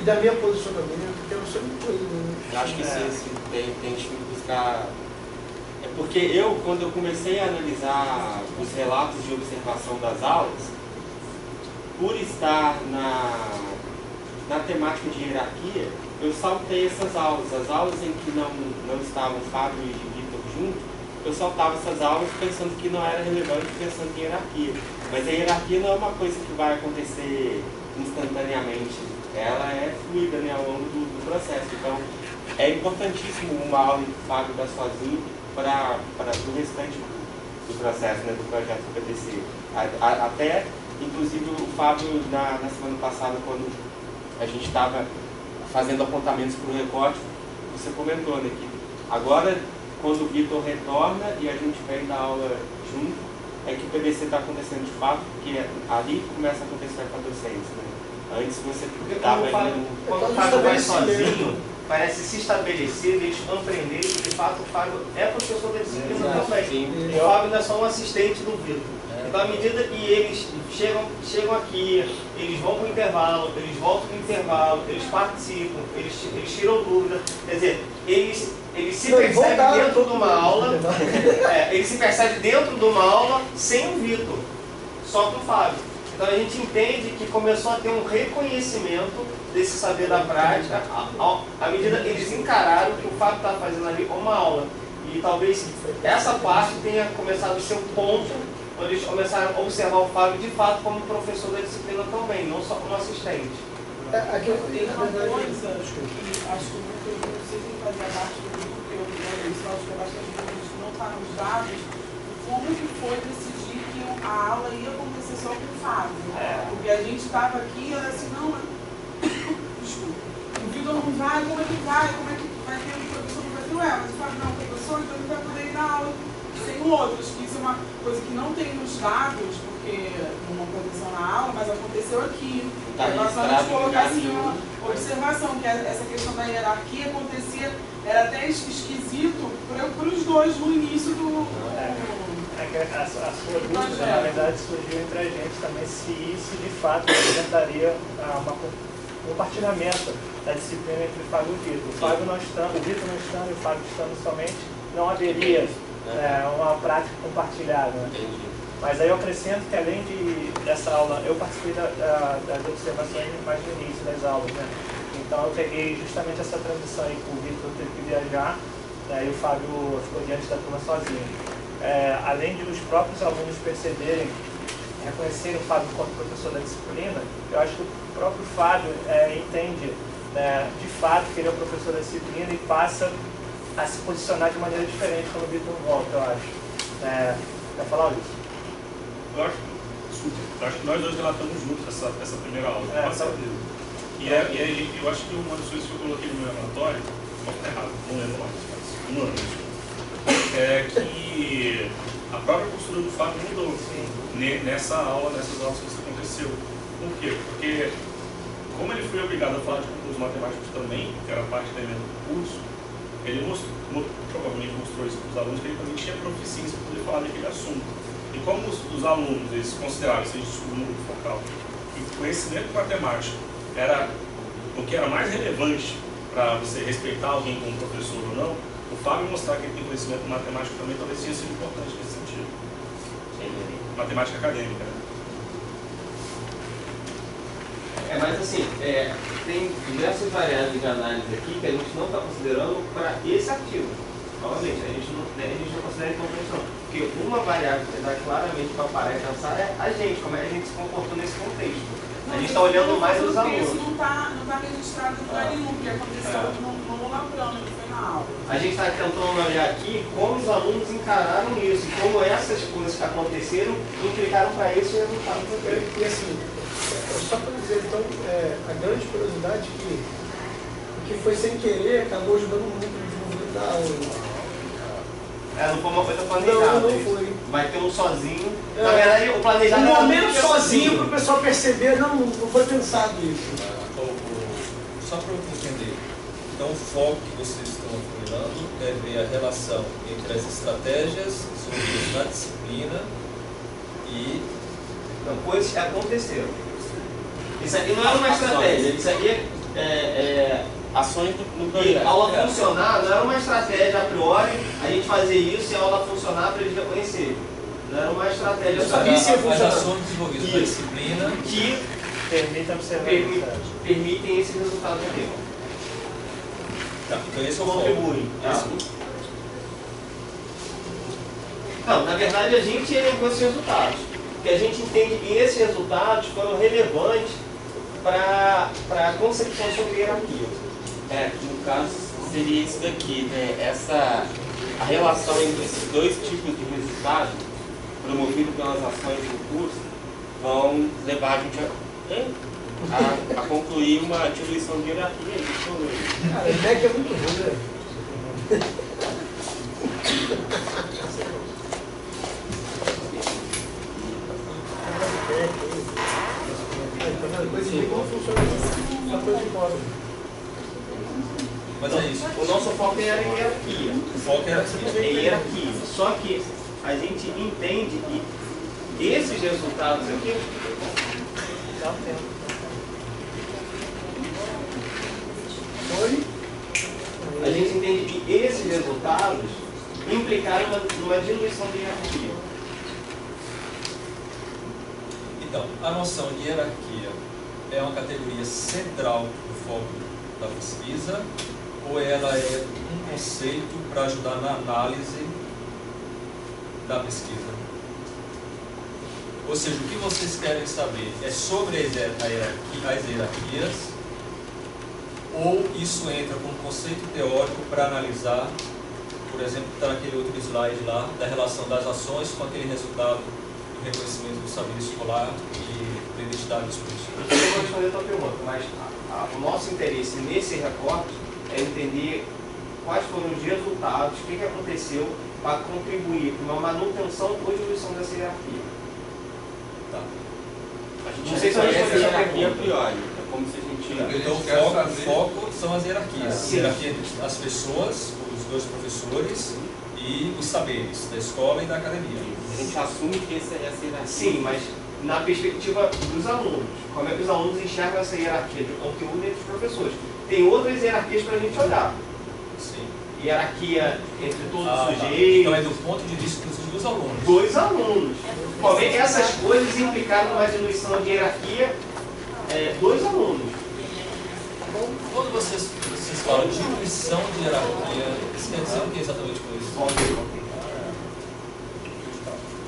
E da minha posicionamento, porque eu não sei muito coisa, né? Eu acho que tem que buscar. É porque quando eu comecei a analisar os relatos de observação das aulas, por estar na temática de hierarquia, eu saltei essas aulas. As aulas em que não estavam Fábio e Vitor juntos, eu saltava essas aulas pensando que não era relevante, pensando em hierarquia. Mas a hierarquia não é uma coisa que vai acontecer instantaneamente. Ela é fluida, né, ao longo do processo. Então, é importantíssimo uma aula em que o Fábio está sozinho para o restante do processo, né, do projeto do PTC. Até, inclusive, o Fábio, na semana passada, quando a gente estava fazendo apontamentos para o recorte, você comentou, né, que agora, quando o Vitor retorna e a gente vem da aula junto, é que o PDC está acontecendo de fato, porque ali começa a acontecer com a docência, né? Antes você estava quando o Fábio vai sozinho, parece se estabelecer, eles compreender que de fato o Fábio é professor da disciplina também. O Fábio não é só um assistente do Vitor. Então, à medida que eles chegam aqui, eles vão para o intervalo, eles voltam para o intervalo, eles participam, eles tiram dúvida, quer dizer, eles se percebem dentro de uma aula, eles se percebem dentro de uma aula sem o Vitor, só com o Fábio. Então a gente entende que começou a ter um reconhecimento desse saber da prática, à medida que eles encararam que o Fábio está fazendo ali uma aula. E talvez essa parte tenha começado a ser um ponto onde eles começaram a observar o Fábio de fato como professor da disciplina também, não só como assistente. Tem uma coisa que acho que não sei se fazia parte do grupo que eu acho que é bastante importante, que não está nos dados, como que foi decidir que a aula ia acontecer só com o Fábio. Porque a gente estava aqui e era assim, não, desculpa, o Vitor não vai, como é que vai? Como é que vai ter um professor que vai ter o mas o Fábio não é um professor, então ele vai poder ir na aula sem o outro. Acho que isso é uma coisa que não tem nos dados, porque não aconteceu na aula, mas aconteceu aqui. Nós vamos colocar assim uma observação, que essa questão da hierarquia acontecia, era até esquisito para os dois no início do... A sua dúvida, na verdade, surgiu entre a gente também, se isso de fato representaria um compartilhamento da disciplina entre o Fábio e o Vitor. O Fábio não estando, o Vitor não estando e o Fábio estando somente, não haveria uma prática compartilhada. Mas aí eu acrescento que além dessa aula, eu participei das observações mais no início das aulas, né? Então eu peguei justamente essa transição aí que o Vitor teve que viajar, e o Fábio ficou diante da turma sozinho. Além de os próprios alunos perceberem, reconhecerem o Fábio como professor da disciplina, eu acho que o próprio Fábio entende, de fato, que ele é o professor da disciplina e passa a se posicionar de maneira diferente quando o Vitor volta, eu acho. Quer falar isso? Eu acho que nós dois relatamos juntos essa primeira aula. Eu acho que uma das coisas que eu coloquei no meu relatório, posso estar errado, não lembro mais, mas um ano é que a própria postura do Fábio mudou nessas aulas que isso aconteceu. Por quê? Porque, como ele foi obrigado a falar de concursos matemáticos também, que era parte da emenda do curso, ele provavelmente mostrou isso para os alunos, que ele também tinha proficiência para poder falar daquele assunto. E como os alunos eles consideraram esse estudo no grupo focal, que o conhecimento matemático era o que era mais relevante para você respeitar alguém como professor ou não, o Fábio mostrar que ele tem conhecimento matemático também talvez tenha sido importante nesse sentido. Matemática acadêmica, né? Mas assim, tem diversas variáveis de análise aqui que a gente não está considerando para esse artigo. Novamente, a gente não considera então isso não. Porque uma variável que dá claramente para parar e pensar é a gente, como é que a gente se comportou nesse contexto. A gente está olhando mais os alunos. Isso não está registrado em lugar nenhum, porque aconteceu no laboratório, não foi na aula. A gente está tentando olhar aqui como os alunos encararam isso, e como essas coisas que aconteceram implicaram para esse resultado. E assim, só para dizer, então, a grande curiosidade é que o que foi sem querer acabou ajudando muito no desenvolvimento da aula. Não foi uma coisa planejada. Não foi. Vai ter um sozinho. Na verdade, o planejado Um era momento sozinho para o pessoal perceber, não foi pensado isso. Só para eu entender. Então, o foco que vocês estão afirmando é ver a relação entre as estratégias desenvolvidas na disciplina e... Não, coisas que aconteceram. Isso aqui não era uma estratégia, isso aqui ações no projeto. E a aula funcionar não era uma estratégia a priori, a gente fazer isso e a aula funcionar para eles reconhecerem. Não era uma estratégia. Eu sabia se ia funcionar. As ações desenvolvidas na disciplina que permitem esse resultado aqui. Tá, então esse é o foco. Contribuem. Não, na verdade a gente elencou esses resultados. Porque a gente entende que esses resultados foram relevantes para a concepção sobre hierarquia. No caso, seria isso daqui, né? A relação entre esses dois tipos de resultados, promovido pelas ações do curso, vão levar a gente a concluir uma diluição de hierarquia. Cara, o deck é muito ruim, né? Mas é isso. O nosso foco é a hierarquia. O foco é a hierarquia. Só que a gente entende que esses resultados aqui dá o tempo. A gente entende que esses resultados implicaram numa diluição de hierarquia. Então, a noção de hierarquia é uma categoria central do foco da pesquisa, ou ela é um conceito para ajudar na análise da pesquisa? Ou seja, o que vocês querem saber é sobre as hierarquias, ou isso entra como conceito teórico para analisar, por exemplo, está naquele outro slide lá, da relação das ações com aquele resultado do reconhecimento do saber escolar e da identidade dos professores? Eu vou responder a tua pergunta, mas o nosso interesse nesse recorte é entender quais foram os resultados, o que aconteceu para contribuir para uma manutenção ou diluição dessa hierarquia. Tá. A gente não sei se eu respondi a hierarquia a priori. É como se a gente... Então o foco são as hierarquias. A hierarquia entre as pessoas, os dois professores e os saberes da escola e da academia. A gente assume que essa é a hierarquia. Sim, mas na perspectiva dos alunos. Como é que os alunos enxergam essa hierarquia de conteúdo entre os professores? Tem outras hierarquias para a gente olhar. Sim. Hierarquia entre todos os sujeitos. Então é do ponto de vista dos alunos. Dos alunos. Como é que essas coisas implicaram numa diluição de hierarquia dos alunos? Quando vocês falam de diluição de hierarquia, isso quer dizer o que exatamente com isso?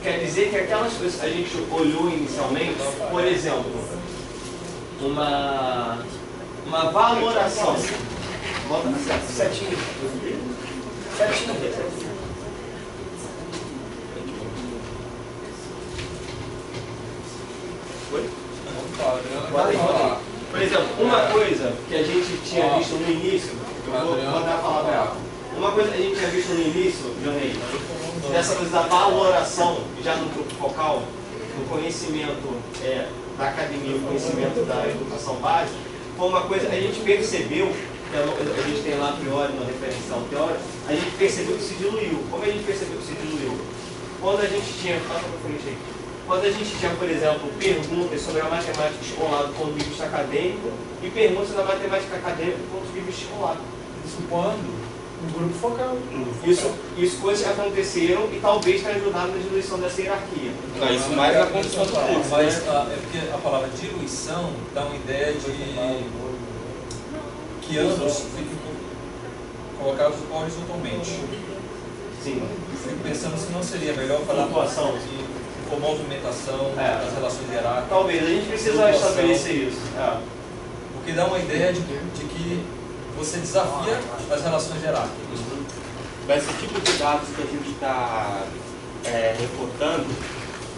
Quer dizer que aquelas coisas que a gente olhou inicialmente, por exemplo, uma valoração. Volta na setinha. Oi? Por exemplo, uma coisa que a gente tinha visto no início, eu vou dar a palavra a ela. Uma coisa que a gente tinha visto no início, Johnny, dessa coisa da valoração, já no grupo focal, no conhecimento da academia, o conhecimento da educação básica, foi uma coisa que a gente percebeu, que a gente tem lá a priori, no referencial teórico, a gente percebeu que se diluiu. Como a gente percebeu que se diluiu? Quando a gente tinha, quando a gente tinha, por exemplo, perguntas sobre a matemática escolar do ponto de vista acadêmico e perguntas da matemática acadêmica do ponto de vista escolar. Isso quando? No grupo focal. Isso coisas que aconteceram e talvez tenha ajudado na diluição dessa hierarquia. Não, isso mais na condição do curso. Mas é porque a palavra diluição dá uma ideia de que ambos ficam colocados horizontalmente. Sim. Fico pensando se não seria melhor falar por movimentação das relações hierárquicas. Talvez, a gente precisa estabelecer isso. Porque dá uma ideia de que você desafia as relações hierárquicas. Mas esse tipo de dados que a gente está reportando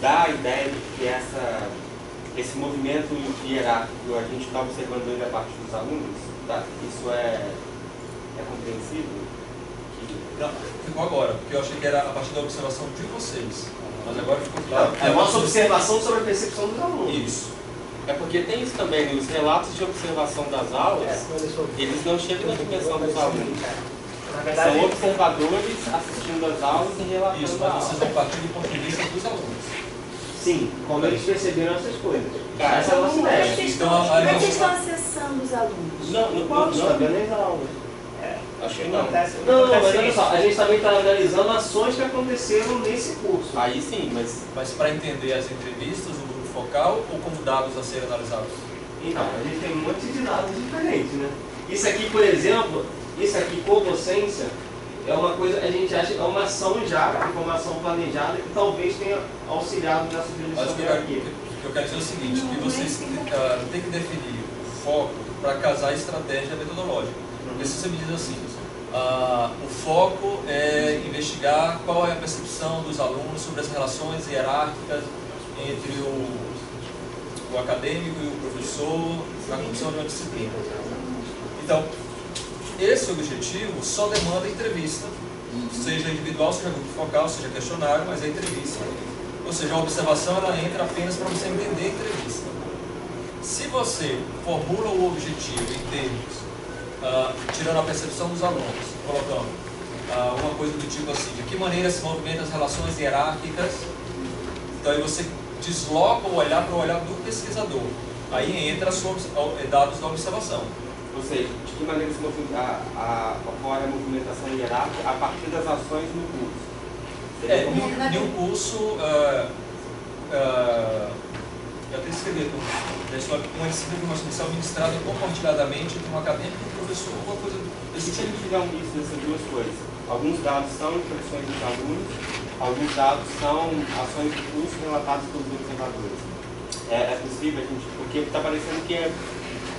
dá a ideia de que esse movimento hierárquico a gente está observando ele a partir dos alunos? Tá? Isso é compreensível? Não, ficou agora, porque eu achei que era a partir da observação de vocês. Mas agora ficou claro. É a nossa observação sobre a percepção dos alunos. Isso. É porque tem isso também, né? Os relatos de observação das aulas, eles não chegam na dimensão dos alunos. São observadores assistindo às aulas e relatando. Isso, mas vocês vão partir do ponto de vista dos alunos. Sim, como eles perceberam essas coisas. Essa é a nossa ideia. Como é que estão acessando os alunos? Não, sabendo as aulas. Acho que não. Não, mas olha só, a gente também está analisando ações que aconteceram nesse curso. Aí sim, mas para entender as entrevistas, o grupo focal ou como dados a serem analisados? Então, a gente tem um monte de dados diferentes, né? Isso aqui, por exemplo, codocência, é uma coisa, a gente acha que é uma ação já, uma ação planejada que talvez tenha auxiliado nessa direção aqui. O que eu quero dizer é o seguinte, que vocês têm que definir o foco para casar a estratégia metodológica. Porque se você me diz assim, o foco é investigar qual é a percepção dos alunos sobre as relações hierárquicas entre o acadêmico e o professor na condução de uma disciplina. Então, esse objetivo só demanda entrevista, seja individual, seja grupo focal, seja questionário, mas é entrevista. Ou seja, a observação ela entra apenas para você entender a entrevista. Se você formula o objetivo em termos tirando a percepção dos alunos, colocando uma coisa do tipo assim, de que maneira se movimentam as relações hierárquicas, então aí você desloca o olhar para o olhar do pesquisador, aí entra dados da observação. Ou seja, de que maneira se movimenta ocorre a movimentação hierárquica a partir das ações no curso? Em um curso, eu até escrevi uma disciplina de uma instrução ministrada compartilhadamente entre um acadêmico e um professor, alguma coisa desse tipo. Se a gente fizer um misto dessas duas coisas, alguns dados são impressões dos alunos, alguns dados são ações do curso relatadas pelos observadores. É possível a gente, porque está parecendo que é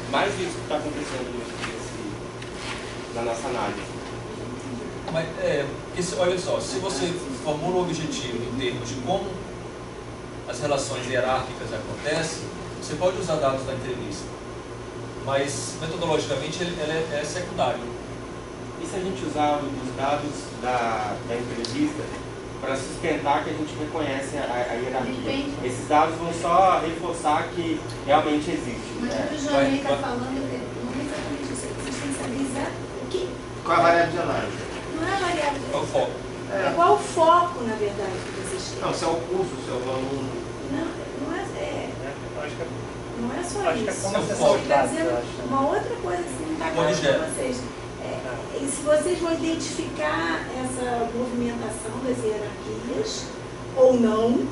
mais isso que está acontecendo na nossa análise. Mas, olha só, se você formula o objetivo em termos de como as relações hierárquicas acontecem, você pode usar dados da entrevista, mas metodologicamente ele é secundário. E se a gente usar os dados da entrevista para sustentar que a gente reconhece a hierarquia? Esses dados vão só reforçar que realmente existe. Mas o que o Johnny está falando não é exatamente isso. Vocês têm que saber o que. Qual é a variável de análise? Não é a variável de análise. Qual o foco? Qual o foco, na verdade, que vocês têm? Não, se é o curso, se é o aluno. Não é só acho isso. Que é como eu estou dizendo uma outra coisa que não está claro para vocês. Se vocês vão identificar essa movimentação das hierarquias ou não,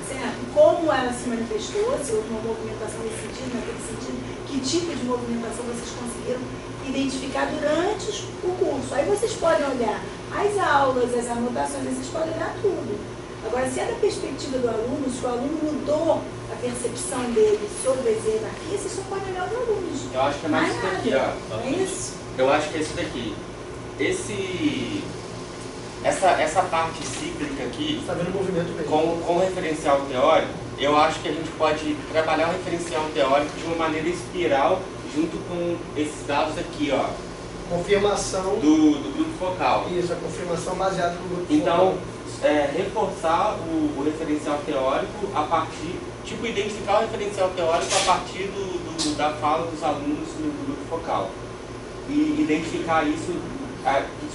certo? Como ela se manifestou, se houve uma movimentação nesse sentido, naquele sentido, que tipo de movimentação vocês conseguiram identificar durante o curso. Aí vocês podem olhar as aulas, as anotações, vocês podem olhar tudo. Agora, se é da perspectiva do aluno, se o aluno mudou a percepção dele sobre as hierarquias, vocês só podem olhar os alunos. Eu acho que é mais isso daqui, ó. É isso? Eu acho que é isso daqui. Essa parte cíclica aqui, tá vendo o movimento mesmo. com o referencial teórico, eu acho que a gente pode trabalhar o referencial teórico de uma maneira espiral junto com esses dados aqui, ó. Confirmação do grupo focal. Isso, a confirmação baseada no grupo então, focal. Reforçar o referencial teórico a partir, identificar o referencial teórico a partir da fala dos alunos no grupo focal. E identificar isso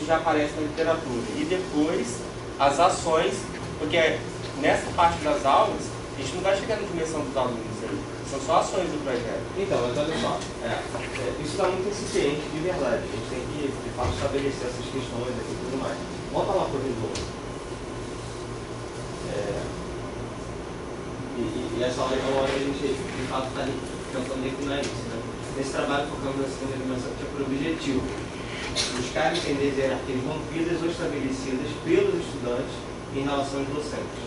já aparece na literatura. E depois, as ações, porque nessa parte das aulas, a gente não vai chegar na dimensão dos alunos aí. São só ações do projeto. Então, mas olha só, isso está muito incipiente de verdade. A gente tem que, de fato, estabelecer essas questões aqui e tudo mais. Volta lá para o resumo. E essa aula é uma hora que a gente, de fato, está pensando que não é isso, né? Nesse trabalho, focamos na segunda dimensão, que é por objetivo buscar entender as hierarquias rompidas ou estabelecidas pelos estudantes em relação aos docentes.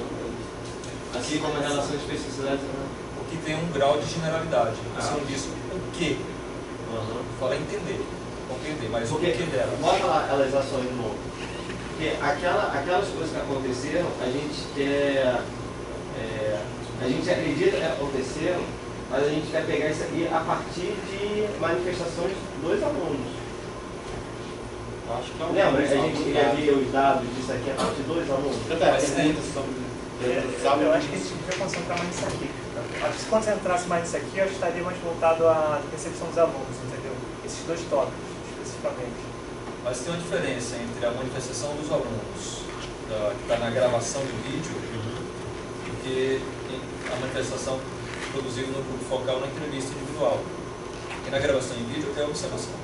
Assim como as relações de especificidade. O que tem um grau de generalidade. Você não diz o que. Fala entender, compreender, mas porque, o que dela. Bota lá elas ações de novo. Porque aquelas coisas que aconteceram, a gente acredita que aconteceram, mas a gente quer pegar isso aqui a partir de manifestações dos alunos. Acho que é um lembra? A gente queria ver os dados disso aqui a partir dos alunos. Eu acho que a gente devia concentrar mais nisso aqui. Acho que se concentrasse mais nisso aqui, eu estaria mais voltado à percepção dos alunos, entendeu? Esses dois tópicos, especificamente. Mas tem uma diferença entre a manifestação dos alunos, que está na gravação do vídeo, porque a manifestação produzida no grupo focal na entrevista individual. E na gravação em vídeo tem a observação.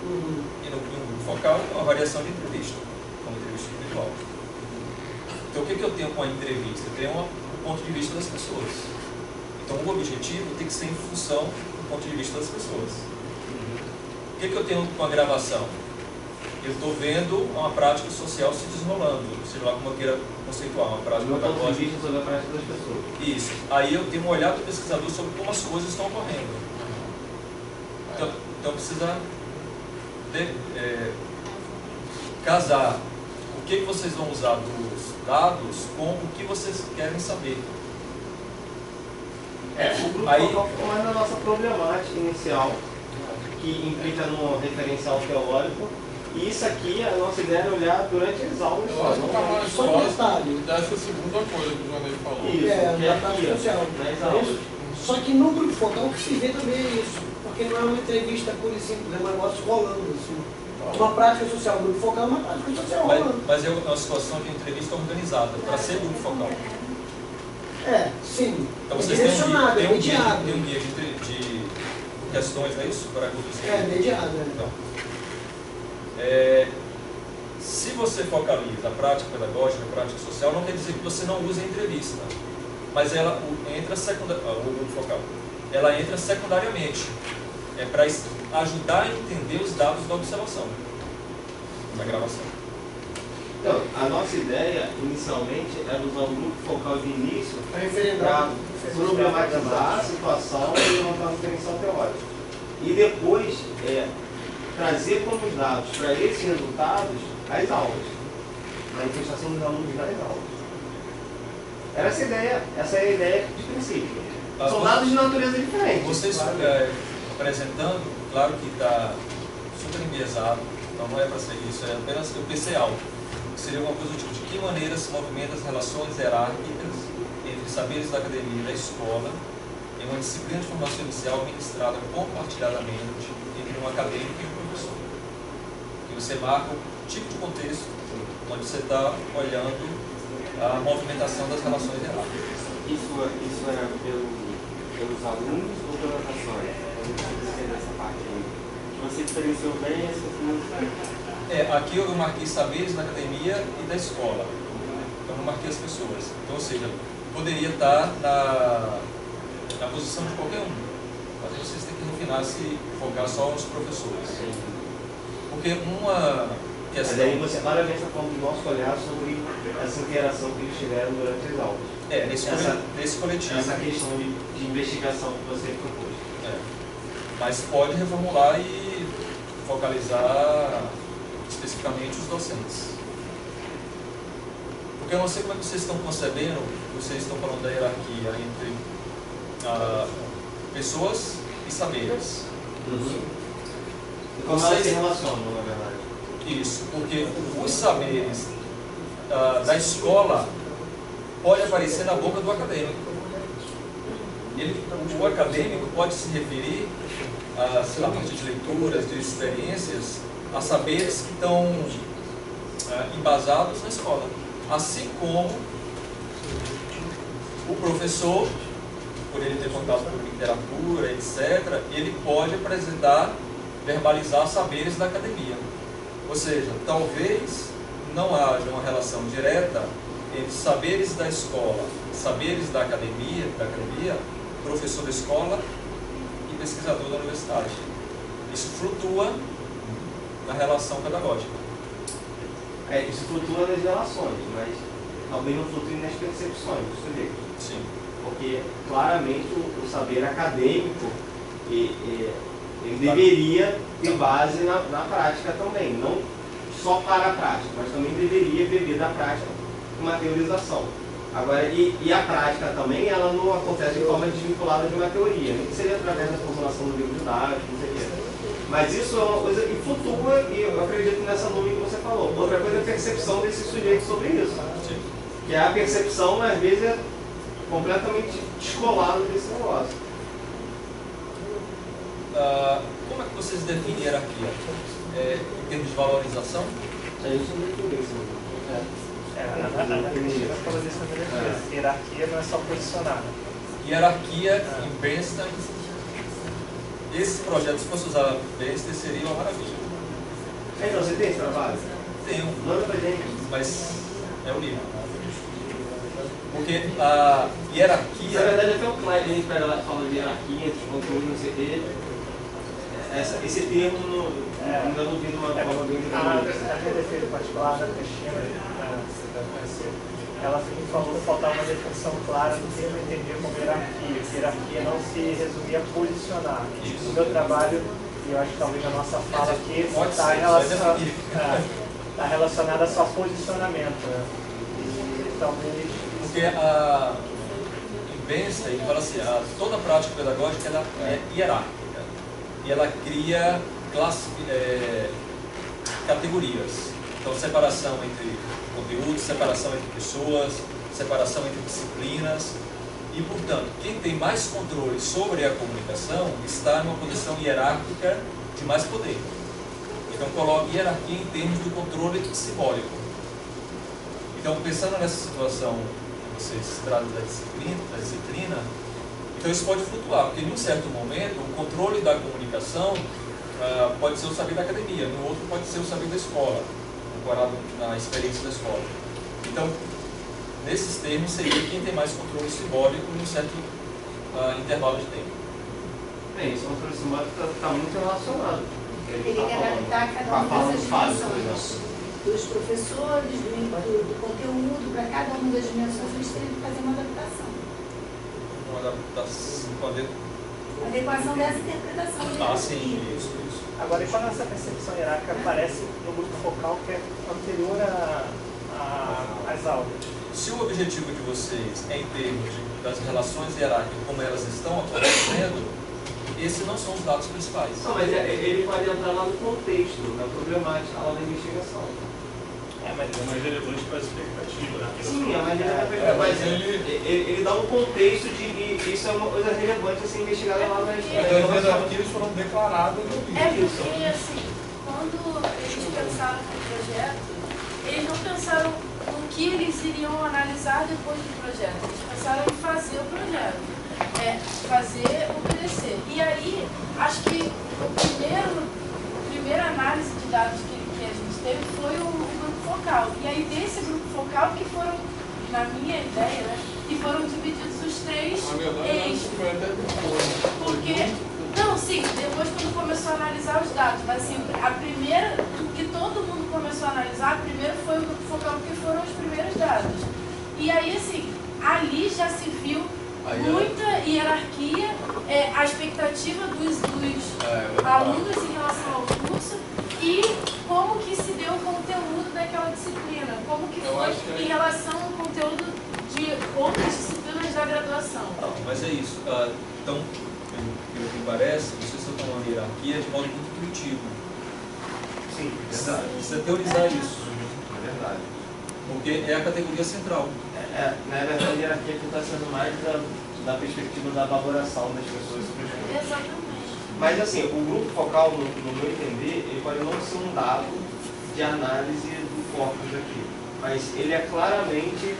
E no grupo focal é uma variação de entrevista, como entrevista individual. Então o que eu tenho com a entrevista? Eu tenho o ponto de vista das pessoas. Então o objetivo tem que ser em função do ponto de vista das pessoas. O que eu tenho com a gravação? Eu estou vendo uma prática social se desenrolando, seja lá como eu queira conceituar, uma prática pedagógica sobre a prática das pessoas. Isso. Aí eu tenho um olhar do pesquisador sobre como as coisas estão ocorrendo. Então precisa casar o que vocês vão usar dos dados com o que vocês querem saber. O grupo focal ficou mais na nossa problemática inicial, que implica no referencial teórico. E isso aqui, a nossa ideia é olhar durante as aulas. Só um detalhe. Dessa segunda coisa que o João falou. Isso, da prática social. Só que no grupo focal o que se vê também é isso. Porque não é uma entrevista pura e simples, é um negócio rolando. Assim. Uma prática social, grupo focal é uma prática social rolando. Mas é uma situação de entrevista organizada, para ser grupo focal. Sim. Então vocês direcionado, têm mediado. um guia de questões, não é isso? Para mediado. Então, se você focaliza a prática pedagógica, a prática social, não quer dizer que você não use a entrevista, mas ela entra focal. Ela entra secundariamente, para ajudar a entender os dados da observação, da gravação. Então, a nossa ideia, inicialmente, era usar o grupo focal de início para problematizar a situação e levantar um diferencial teórico. E depois, trazer como dados para esses resultados as aulas, manifestação dos alunos das aulas. Era essa é a ideia de princípio. São dados de natureza diferente. Vocês apresentando, claro que está super enviesado, então não é para ser isso, é apenas eu pensei algo. Seria uma coisa tipo, de que maneira se movimentam as relações hierárquicas entre saberes da academia e da escola em uma disciplina de formação inicial ministrada compartilhadamente entre um acadêmico e um professor. Que você marca o tipo de contexto onde você está olhando a movimentação das relações hierárquicas. Isso era pelos alunos ou pelas ações? Eu não consigo entender essa parte aí. Você diferenciou bem essa aqui eu marquei saberes da academia e da escola. Então não marquei as pessoas. Então, ou seja, poderia estar na posição de qualquer um. Mas aí vocês têm que refinar se focar só nos professores. Porque uma questão... Mas aí você claramente está falando do nosso olhar sobre essa interação que eles tiveram durante as aulas. Nesse coletivo. Essa questão de investigação que você propôs. Mas pode reformular e focalizar especificamente os docentes. Porque eu não sei como é que vocês estão concebendo, vocês estão falando da hierarquia entre pessoas e saberes. E como elas se relacionam, na verdade. Isso, porque os saberes da escola pode aparecer na boca do acadêmico. O acadêmico pode se referir a partir de leituras, de experiências, a saberes que estão embasados na escola. Assim como o professor, por ele ter contato com literatura, etc., ele pode apresentar, verbalizar saberes da academia. Ou seja, talvez não haja uma relação direta entre saberes da escola, saberes da academia, professor da escola e pesquisador da universidade. isso flutua na relação pedagógica. Isso flutua nas relações, mas talvez não flutue nas percepções do sujeito. Sim. Porque claramente o saber acadêmico ele deveria ter base na prática também, não só para a prática, mas também deveria beber da prática uma teorização. Agora, e a prática também, ela não acontece de forma desvinculada de uma teoria, nem que seja através da formulação do livro didático, não sei o quê. Mas isso é uma coisa que flutua, e eu acredito nessa nuvem que você falou. Outra coisa é a percepção desse sujeito sobre isso. Sim. Que a percepção, às vezes, é completamente descolada desse negócio. Como é que vocês definem hierarquia? Em termos de valorização? A gente não define isso. A Cristina falou disso na primeira vez. Hierarquia não é só posicionar. Hierarquia em Bernstein, esse projeto, se fosse usar Bernstein, seria uma maravilha. Então, você tem esse trabalho? Tenho. Manda pra gente. Mas é o livro. Porque a hierarquia... Na verdade, até o Klein, a gente pega lá e fala de hierarquia, entre conteúdo, não sei o quê. Esse termo ainda não vi de uma forma bem grande. A minha defesa particular da Cristina, você deve conhecer, ela falou que faltava uma definição clara do que eu entendia como hierarquia. Hierarquia não se resumia a posicionar. O meu trabalho, e eu acho que talvez a nossa fala aqui, está relacionada só a posicionamento. E talvez... Porque em Bernstein, ele fala assim, toda prática pedagógica ela é hierárquica. E ela cria categorias. Então, separação entre conteúdos, separação entre pessoas, separação entre disciplinas. E, portanto, quem tem mais controle sobre a comunicação está numa posição hierárquica de mais poder. Então, coloca hierarquia em termos do controle simbólico. Então, pensando nessa situação que vocês trazem da disciplina, então isso pode flutuar, porque em um certo momento o controle da comunicação pode ser o saber da academia, no outro pode ser o saber da escola, comparado na experiência da escola. Então, nesses termos, seria quem tem mais controle simbólico em um certo intervalo de tempo. Bem, esse controle simbólico está muito relacionado. Ele tem que adaptar cada uma dessas dimensões. Dos professores, do conteúdo, para cada uma das dimensões, eles têm que fazer uma adaptação. Uma adaptação, adequação dessa interpretação. Sim, isso. Agora, e quando essa percepção hierárquica aparece no grupo focal que é anterior às aulas? Se o objetivo de vocês é em termos das relações hierárquicas, como elas estão acontecendo, esses não são os dados principais. Não, mas ele pode entrar lá no contexto, na problemática, lá da investigação. Mas é mais relevante para a expectativa, né? Sim, é mais relevante, mas ele dá um contexto de isso é uma coisa relevante a ser investigada lá na história. Então, as hierarquias foram declaradas no livro. Porque, assim, quando eles pensaram no projeto, eles não pensaram no que eles iriam analisar depois do projeto. Eles pensaram em fazer o projeto, fazer obedecer. E aí, acho que a primeira análise de dados que a gente teve foi o grupo focal. E aí, desse grupo focal, que foram, na minha ideia, né, que foram divididos os três eixos. Porque, não, sim, depois quando começou a analisar os dados, mas assim, a primeira, que todo mundo começou a analisar, primeiro foi o grupo focal, porque foram os primeiros dados. E aí, assim, ali já se viu muita hierarquia, a expectativa dos alunos em relação ao curso e como que se deu o conteúdo daquela disciplina, como que foi em relação ao conteúdo de outras disciplinas da graduação. Mas é isso. Então, pelo que me parece, vocês estão falando de hierarquia de modo muito intuitivo. Sim, precisa teorizar isso. É verdade. Porque é a categoria central. Na verdade, a hierarquia aqui está sendo mais da perspectiva da valoração das pessoas sobre os cursos. Exatamente. Mas assim, o grupo focal, no meu entender, ele pode não ser um dado de análise do corpus aqui, mas ele é claramente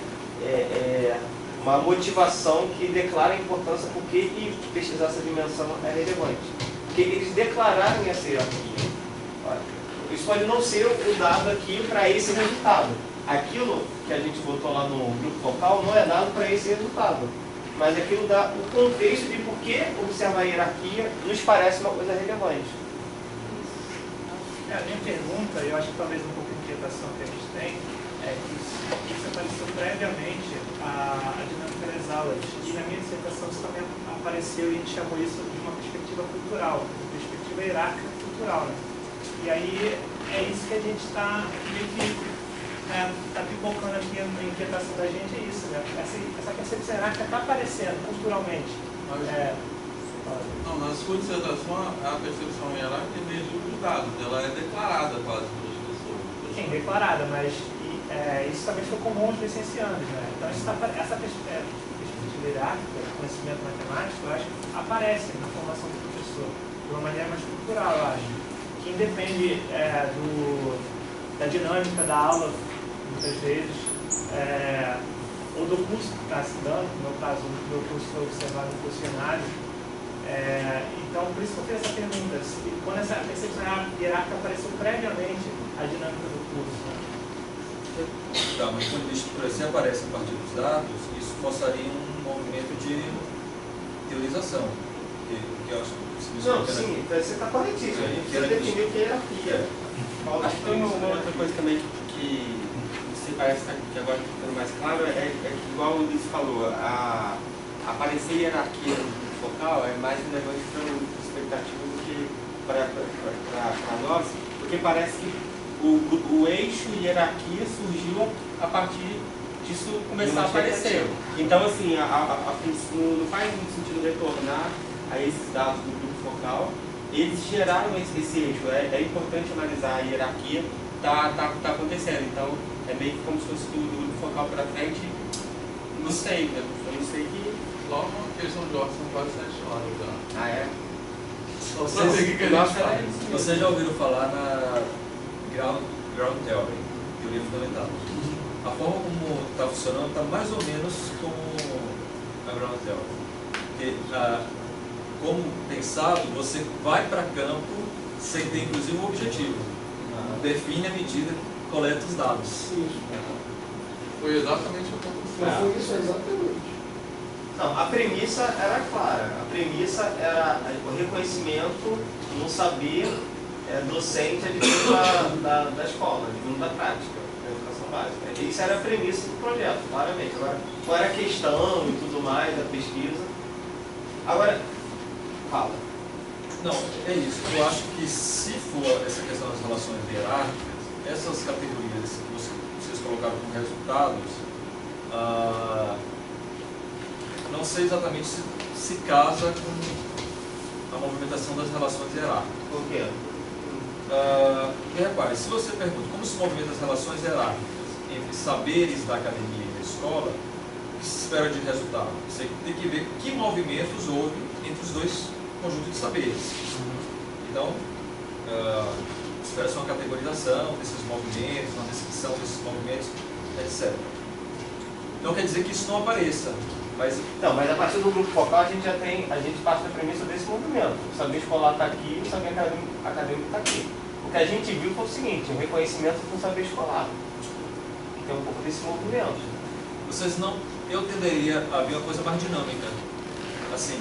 uma motivação que declara a importância por que pesquisar essa dimensão é relevante. Porque eles declararam essa hierarquia. Isso pode não ser o dado aqui para esse resultado. Aquilo que a gente botou lá no grupo focal não é dado para esse resultado. Mas aquilo dá o contexto de por que observar a hierarquia nos parece uma coisa relevante. A minha pergunta, e eu acho que talvez um pouco de inquietação que a gente tem, é que isso apareceu previamente à dinâmica das aulas. E na minha dissertação isso também apareceu e a gente chamou isso de uma perspectiva cultural, uma perspectiva hierárquica cultural. Né? E aí é isso que a gente está meio que pipocando aqui, a inquietação da gente é isso, né? Essa percepção hierárquica está aparecendo culturalmente. Não, na sua dissertação a percepção hierárquica é meio de dados, ela é declarada quase pelas pessoas. Sim, declarada, mas isso também foi comum aos licenciandos, né? Então essa perspectiva hierárquica, conhecimento matemático, eu acho que aparece na formação do professor, de uma maneira mais cultural, eu acho, que independe da dinâmica da aula, muitas vezes, ou do curso que está se dando, no meu caso, o meu curso foi observado no questionário. Então, por isso que eu fiz essa pergunta, quando essa percepção hierárquica apareceu previamente à dinâmica do curso. Né? Tá, mas quando isso aparece a partir dos dados, isso forçaria um movimento de teorização. Que eu acho que não, sim, você está corretíssimo. A gente precisa definir o que é hierarquia. Acho que tem uma outra coisa também que se parece que agora está ficando mais claro, é que, igual o Luiz falou, aparecer hierarquia no focal é mais relevante para o expectativo do que para nós, porque parece que o eixo hierarquia surgiu a partir disso começar a aparecer. Então, assim, não faz muito sentido retornar a esses dados do grupo focal. Eles geraram esse eixo. É importante analisar a hierarquia, tá acontecendo. Então, é meio que como se fosse do grupo focal para frente. Não sei, né? Eu não sei que... Logo uma questão de ordem são quase 7 horas já. Ah, é? Vocês já ouviram falar na Ground Theory, teoria fundamental. A forma como está funcionando está mais ou menos como a Ground Theory. Porque, como pensado, você vai para campo sem ter inclusive um objetivo. Define a medida, coleta os dados. Sim. Foi exatamente o que aconteceu. Foi isso, exatamente. Não, a premissa era clara. A premissa era o reconhecimento no saber docente advindo da escola, advindo da prática, da educação básica. Isso era a premissa do projeto, claramente. Agora, qual era a questão e tudo mais, da pesquisa. Agora, fala. Não, é isso. Eu acho que se for essa questão das relações hierárquicas, essas categorias que vocês colocaram como resultados, não sei exatamente se casa com a movimentação das relações hierárquicas. Por quê? Porque, repare, se você pergunta como se movimentam as relações hierárquicas entre saberes da academia e da escola, o que se espera de resultado? Você tem que ver que movimentos houve entre os dois conjuntos de saberes. Então, espera-se uma categorização desses movimentos, uma descrição desses movimentos, etc. Não quer dizer que isso não apareça. Mas a partir do grupo focal a gente parte da premissa desse movimento. O saber escolar está aqui e o saber acadêmico está aqui. O que a gente viu foi o seguinte, o reconhecimento do saber escolar. Tem um pouco desse movimento. Vocês não... Eu tenderia a ver uma coisa mais dinâmica. Assim.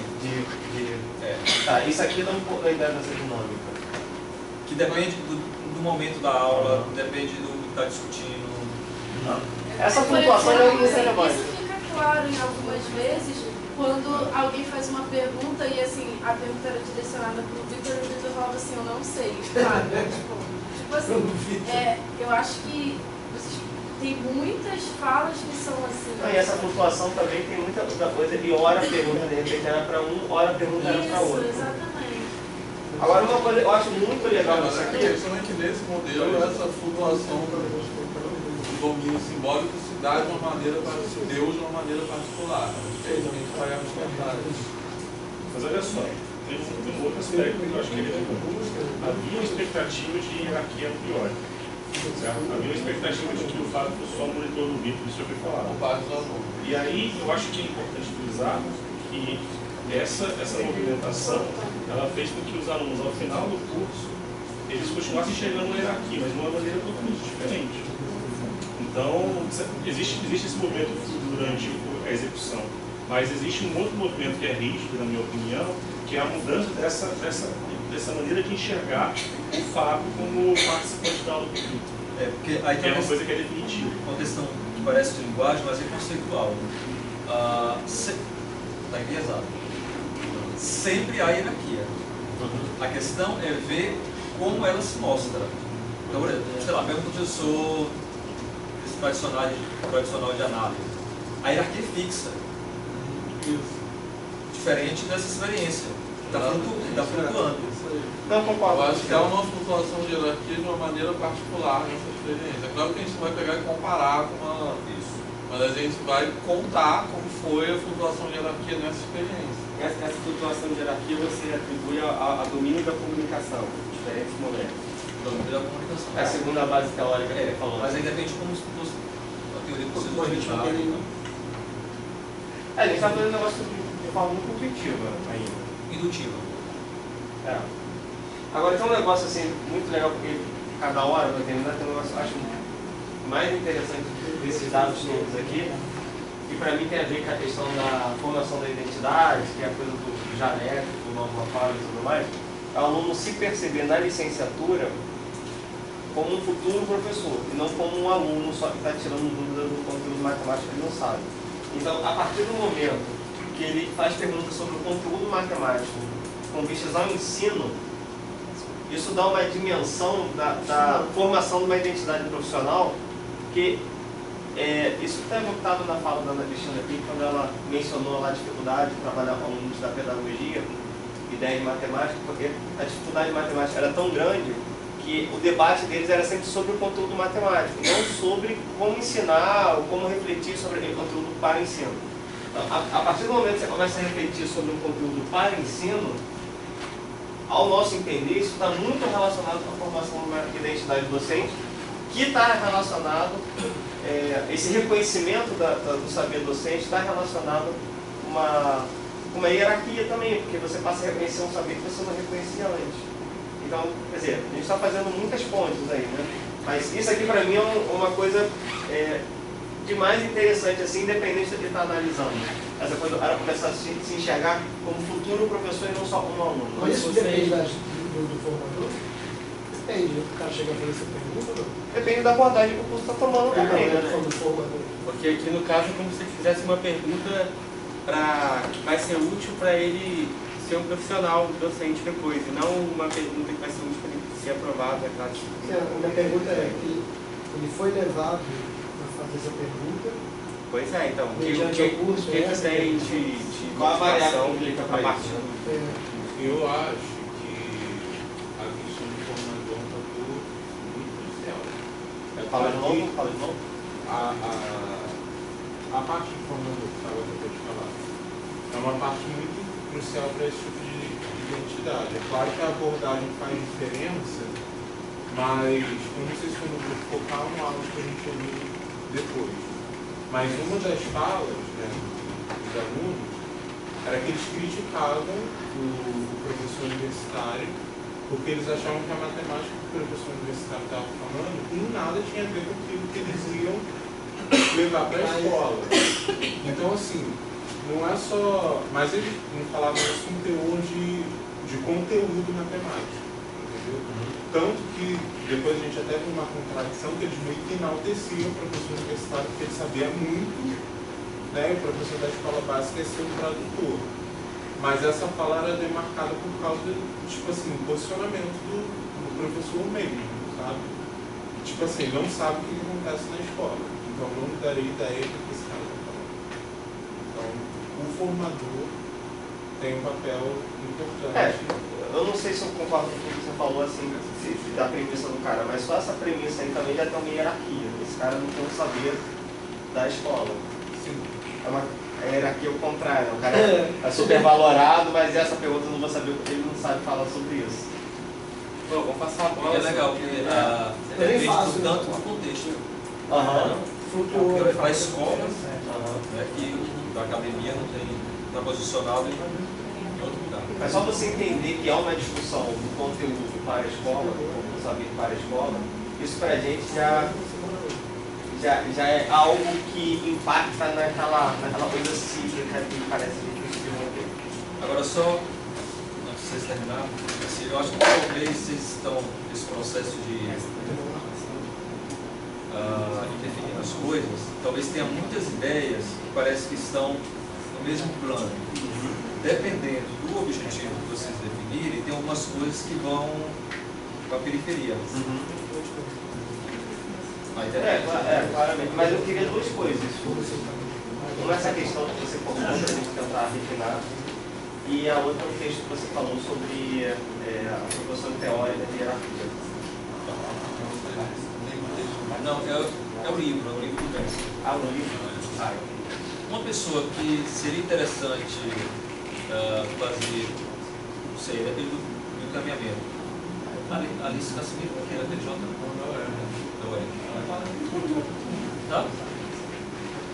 Tá, isso aqui dá um pouco da ideia dessa dinâmica. Que depende do momento da aula, depende do que está discutindo. Essa pontuação é relevante. Isso fica claro em algumas vezes quando alguém faz uma pergunta e assim, a pergunta era direcionada para o Vitor e o Vitor falava assim, eu não sei, sabe? tipo assim, eu acho que tem muitas falas que são assim. E essa pontuação também tem muita coisa, e hora a pergunta de repente era para um, hora a pergunta era para outro. Exatamente. Agora uma coisa eu acho muito legal nisso A aqui. questão é que nesse modelo essa flutuação do domínio simbólico se dá de uma maneira para se deu de uma maneira particular. A gente vai argumentar isso. Mas olha só, tem um outro aspecto que eu acho que havia uma expectativa de hierarquia a priori. Certo? Havia uma expectativa de que o Fábio fosse só o monitor do vídeo, isso eu fui falar. E aí eu acho que é importante frisar que essa movimentação ela fez com que os alunos, ao final do curso, eles continuassem enxergando uma hierarquia, mas de uma maneira totalmente diferente. Então, existe esse movimento durante a execução, mas existe um outro movimento que é rígido, na minha opinião, que é a mudança dessa dessa maneira de enxergar o Fábio como participante da aula do grupo. Porque aí é uma coisa que é definitiva. Uma questão que parece de linguagem, mas é conceitual. Está enviesado. Sempre há hierarquia. A questão é ver como ela se mostra. Então, por exemplo, sei lá, pega um professor esse tradicional de análise. A hierarquia é fixa. Diferente dessa experiência. Está flutuando. Não concordo. Eu acho que é uma flutuação de hierarquia de uma maneira particular nessa experiência. É claro que a gente não vai pegar e comparar com uma... Isso. Mas a gente vai contar como foi a flutuação de hierarquia nessa experiência. Essa flutuação de hierarquia você atribui a domínio da comunicação, diferentes momentos. Domínio da comunicação. É a segunda base teórica que ele falou. Mas aí depende de como a teoria que você utilizar. A gente está fazendo um negócio de forma muito intuitiva ainda. Indutiva. Agora tem um negócio assim, muito legal, porque cada hora vai terminar, tem um negócio que eu acho mais interessante desses dados todos aqui, que para mim tem a ver com a questão da formação da identidade, que é a coisa do Janeco, do Norma Fábio e tudo mais, é o aluno se perceber na licenciatura como um futuro professor, e não como um aluno só que está tirando dúvidas do conteúdo matemático que ele não sabe. Então, a partir do momento que ele faz perguntas sobre o conteúdo matemático com vistas ao ensino, isso dá uma dimensão da formação de uma identidade profissional que isso está evocado na fala da Ana Cristina aqui, quando ela mencionou lá a dificuldade de trabalhar com alunos da pedagogia, ideia de matemática, porque a dificuldade de matemática era tão grande que o debate deles era sempre sobre o conteúdo matemático, não sobre como ensinar ou como refletir sobre aquele conteúdo para ensino. Então, a partir do momento que você começa a refletir sobre um conteúdo para ensino, ao nosso entender, isso está muito relacionado com a formação de uma identidade docente, que está relacionado, esse reconhecimento do saber docente está relacionado com uma hierarquia também, porque você passa a reconhecer um saber que você não reconhecia antes. Então, quer dizer, a gente está fazendo muitas pontes aí, né? Mas isso aqui para mim é uma coisa de mais interessante, assim, independente do que está analisando. Essa coisa era começar a se enxergar como futuro professor e não só como aluno. Mas isso depende do formador? Depende, o cara chega a fazer essa pergunta ou não? Depende da abordagem que o curso está tomando também, né? Porque aqui no caso é como se ele fizesse uma pergunta que vai ser útil para ele ser um profissional docente depois, e não uma pergunta que vai ser útil para ele ser aprovado na classe. A minha pergunta é que ele foi levado a fazer essa pergunta. Pois é, então, o que tem de qual a variável que ele está partindo? Eu acho que a questão do formador é um fator muito crucial. Fala de novo. A parte do formador, que eu acabei de falar, é uma parte muito crucial para esse tipo de identidade. É claro que a abordagem faz diferença, mas eu não sei se foi no grupo focal ou no aula que a gente ouviu depois. Mas uma das falas, né, dos alunos era que eles criticavam o professor universitário porque eles achavam que a matemática que o professor universitário estava falando em nada tinha a ver com aquilo que eles iam levar para a escola. Então, assim, não é só... Mas eles não falavam isso com teor de conteúdo matemático, entendeu? Tanto que depois a gente até viu uma contradição que eles meio que enalteciam o professor universitário porque ele sabia muito, né? O professor da escola básica é ser um tradutor. Mas essa fala era demarcada por causa tipo assim, do posicionamento do professor mesmo, sabe? Tipo assim, não sabe o que acontece na escola. Então não me darei ideia do que esse cara está falando. Então, o formador tem um papel importante. Eu não sei se eu concordo com o que você falou, assim, da premissa do cara, mas só essa premissa aí também já tem uma hierarquia. Esse cara não tem o saber da escola. Sim. É uma hierarquia ao contrário. O cara é super valorado, mas essa pergunta eu não vou saber porque ele não sabe falar sobre isso. Pô, vamos passar a bola. É legal, porque depende tanto do contexto. Para a escola, que da academia não tem, está posicionado em outro lugar. Mas só você entender que há uma discussão do conteúdo para a escola, do saber para a escola, isso para a gente já é algo que impacta naquela coisa cíclica que parece difícil de manter. Agora só, antes de vocês terminar, eu acho que talvez vocês estão nesse processo de definir as coisas, talvez tenha muitas ideias que parece que estão no mesmo plano. Dependendo do objetivo que vocês definirem, tem algumas coisas que vão para a periferia. Claramente. Mas eu queria duas coisas. Uma é essa questão que você colocou para a gente tentar refinar, e a outra é um texto que você falou sobre a proporção teórica de hierarquia. Não, é o livro do Benson. Ah, o livro? Uma pessoa que seria interessante fazer, não sei, daquele do encaminhamento. Alice Cassimiro, que era PJ? Não é. Tá?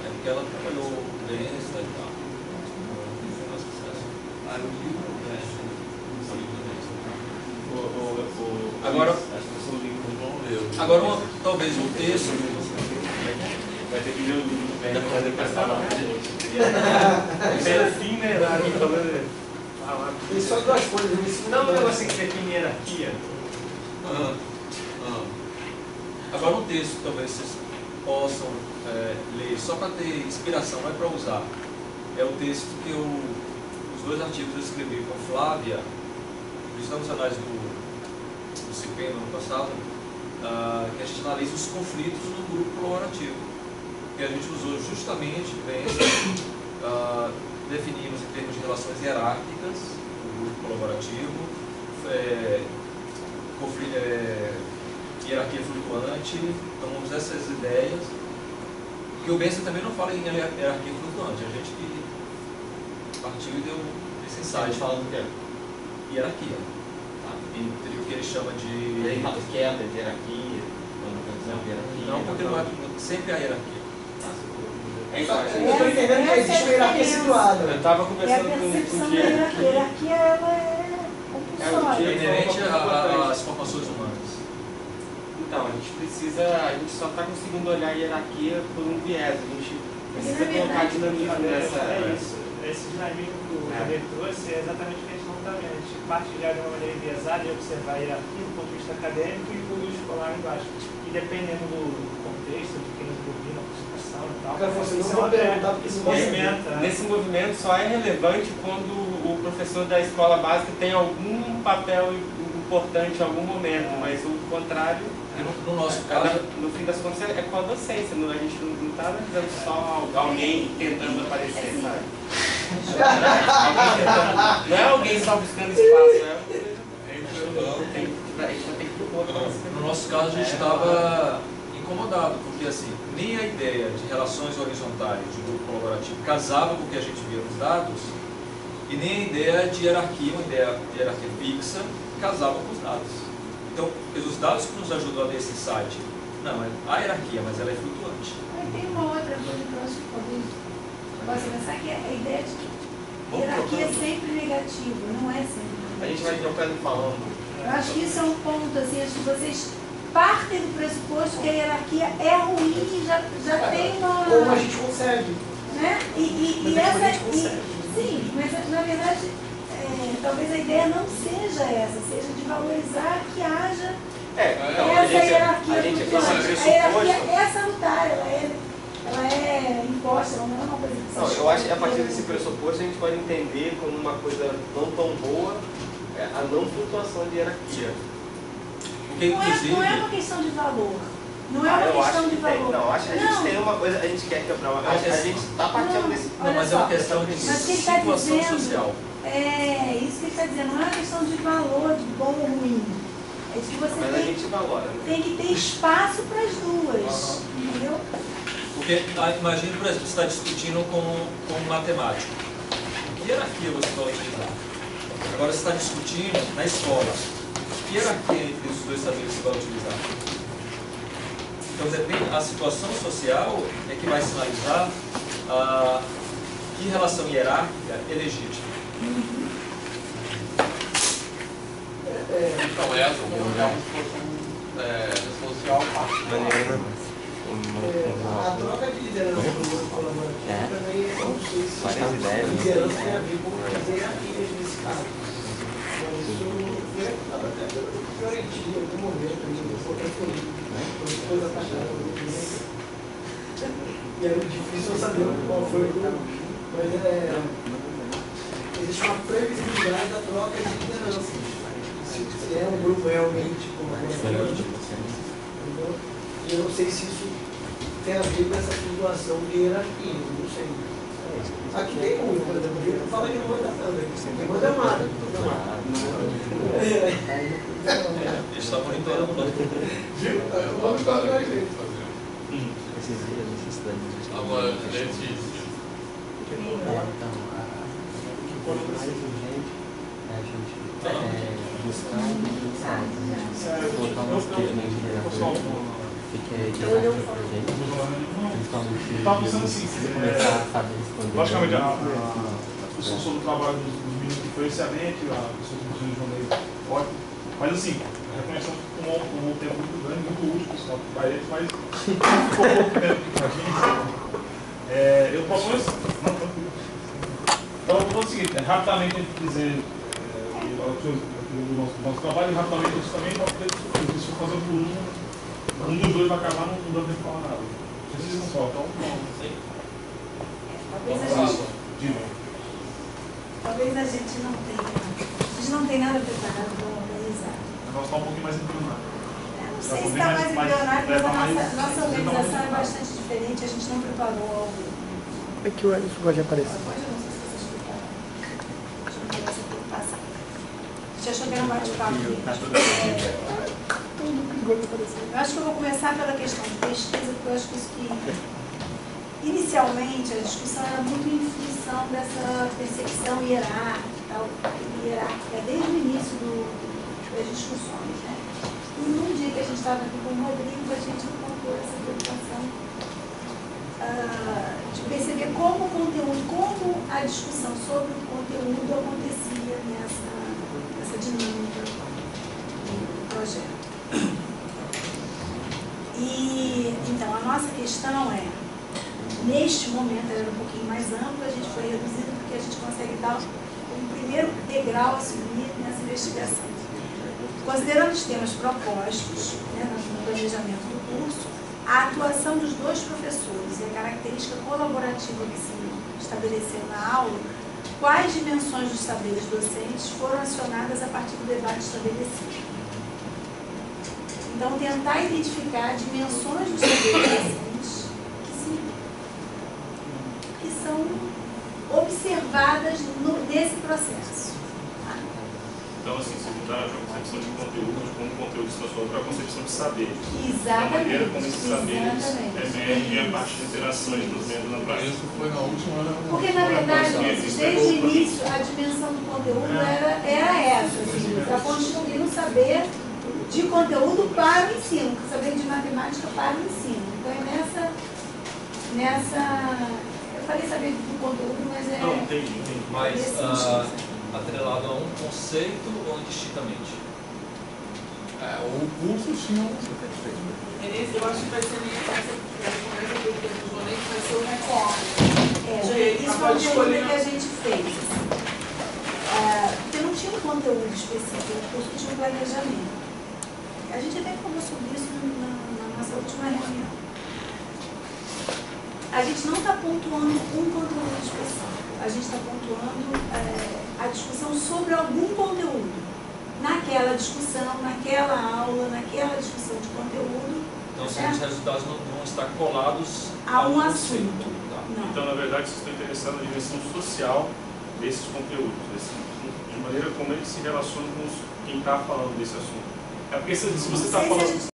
É porque ela trabalhou bem e tal. Agora talvez um texto. Vai ter que ler o livro bem para fazer personal. Assim, né? Tem só duas coisas. Não, um negocinho que define hierarquia. Agora um texto talvez vocês possam ler só para ter inspiração, não é para usar. É o texto que os dois artigos que eu escrevi com a Flávia, nos Estudos Anais do CIPEM no ano passado, que a gente analisa os conflitos no grupo colaborativo. Que a gente usou justamente, definimos em termos de relações hierárquicas no grupo colaborativo, hierarquia flutuante, tomamos essas ideias, que o Benson também não fala em hierarquia flutuante, a gente que partiu e deu esse insight. Falando do quê? Hierarquia. Entre o que ele chama de... Ele fala queda de hierarquia, não, porque não é sempre a hierarquia. Eu estou entendendo que existe uma hierarquia situada. Eu estava conversando com o Diego. A hierarquia ela é inerente às formações humanas. Então, a gente só está conseguindo olhar a hierarquia por um viés. A gente precisa colocar dinamismo nessa. É isso. Esse dinamismo que o Javier trouxe é exatamente o que a gente não está vendo. A gente parte já de uma maneira enviesada de observar a hierarquia do ponto de vista acadêmico e do escolar embaixo. E dependendo do contexto, de quem domina a participação e tal, Nesse movimento só é relevante quando o professor da escola básica tem algum papel importante em algum momento, mas o contrário, no nosso caso, no fim das contas, é com a docência, a gente não está analisando só alguém tentando aparecer, sabe? Não é alguém só buscando espaço, né? A gente vai ter que propor. No nosso caso, a gente estava incomodado, porque assim, nem a ideia de relações horizontais de grupo colaborativo casava com o que a gente via nos dados, e nem a ideia de hierarquia, uma ideia de hierarquia fixa, casava com os dados. Então, os dados que nos ajudou a ler esse site, não, é a hierarquia, mas ela é flutuante. Aí tem uma outra coisa que eu acho que talvez possa pensar, que é a ideia de que hierarquia é sempre negativa, não é sempre. A gente vai trocando e falando. Eu acho que isso é um ponto, assim, acho que vocês partem do pressuposto que a hierarquia é ruim e já tem uma... Como a gente consegue. Né? Sim, mas na verdade, talvez a ideia não seja essa, seja de valorizar que haja essa hierarquia flutuante. A hierarquia é salutar, ela é imposta, ela não é uma coisa que se... Não, eu acho que a partir desse pressuposto a gente pode entender como uma coisa não tão boa a não flutuação de hierarquia. Não é uma questão de valor. Não é uma questão de valor. Não, acho que a gente tem uma coisa, a gente quer quebrar uma... A gente está partindo desse... Não, mas é uma questão de situação social. É, isso que ele está dizendo, não é uma questão de valor, de bom ou ruim. É de que você mas a gente valora, né? Tem que ter espaço para as duas, entendeu? Porque, imagina, por exemplo, você está discutindo com um matemático. Que hierarquia você vai utilizar? Agora você está discutindo na escola. Que hierarquia entre os dois saberes você vai utilizar? Então, depende, a situação social é que vai sinalizar que relação hierárquica é legítima. Então, essa é uma situação social particular. A troca de liderança no grupo colaborativo também é um suicídio. A liderança tem a ver com as hierarquias nesse caso. Então, isso porque Fiorentina, em algum momento, foi atacada. E era difícil eu saber qual foi o. Mas existe uma previsibilidade da troca de lideranças. Se é um grupo realmente como a e eu não sei se isso tem a ver com essa flutuação de hierarquia, não sei. Aqui tem um, por exemplo, ele fala que não manda nada, quem manda é Mara. Ele está monitorando lá. Viu? O homem está atrás dele. Agora, gente. Estava pensando assim, logicamente a discussão sobre o trabalho dos meninos que foi excelente, a discussão do João Ney, ótimo, mas assim, reconhecendo que tomou um tempo muito grande, muito útil, pessoal, para eles, mas ficou pouco tempo aqui para a gente. Eu proponho assim, não, tranquilo. Então, eu vou o seguinte, rapidamente a gente dizer do nosso trabalho, e rapidamente a gente também vai poder discutir, se for fazer por um dos dois vai acabar, não dá tempo de falar nada. Vocês não faltam, Talvez a gente não tenha nada preparado para organizar. Nós estamos um pouquinho mais embrionário. Não sei se está mais embrionário, mas a nossa organização é bastante diferente, a gente não preparou algo. É que o Alisson gosta de aparecer. A gente achou que era um bate-papo. Eu acho que eu vou começar pela questão de pesquisa, porque eu acho que isso que, inicialmente, a discussão era muito em função dessa percepção hierárquica, desde o início das discussões. Né? E num dia que a gente estava aqui com o Rodrigo, a gente encontrou essa preocupação de perceber como o conteúdo, como a discussão sobre o conteúdo acontecia nessa dinâmica do projeto. E, então, a nossa questão é, neste momento, ela era um pouquinho mais ampla, a gente foi reduzindo porque a gente consegue dar um primeiro degrau a subir nessa investigação. Considerando os temas propostos, né, no planejamento do curso, a atuação dos dois professores e a característica colaborativa que se estabeleceu na aula, quais dimensões dos saberes docentes foram acionadas a partir do debate estabelecido. Então, tentar identificar dimensões dos saberes docentes que são observadas nesse processo. Então, assim, se mudar a concepção de conteúdo, de como o conteúdo se transforma para a concepção de saber. Exatamente. A maneira como esses saberes emergem a partir de interações dos membros na prática. Isso foi na última. Porque, na verdade, desde o início, a dimensão do conteúdo era essa, assim, para construir um saber de conteúdo para o ensino, saber de matemática para o ensino. Então, é nessa eu falei saber do conteúdo, mas é... Não, entendi. Mas, atrelado a um conceito ou indistintamente? O curso tinha um... Eu acho que vai ser essa conversa que eu tenho com o João, que vai ser o recorte. Isso foi uma pergunta que a gente fez. Porque não tinha um conteúdo específico, o curso tinha um planejamento. A gente até falou sobre isso na nossa última reunião. A gente não está pontuando um conteúdo específico, a gente está pontuando a discussão sobre algum conteúdo. Naquela discussão, naquela aula, naquela discussão de conteúdo. Então, os resultados não vão estar colados a um assunto. Tá. Então, na verdade, vocês estão interessados na dimensão social desses conteúdos, de maneira como eles se relacionam com quem está falando desse assunto. É porque se você está falando...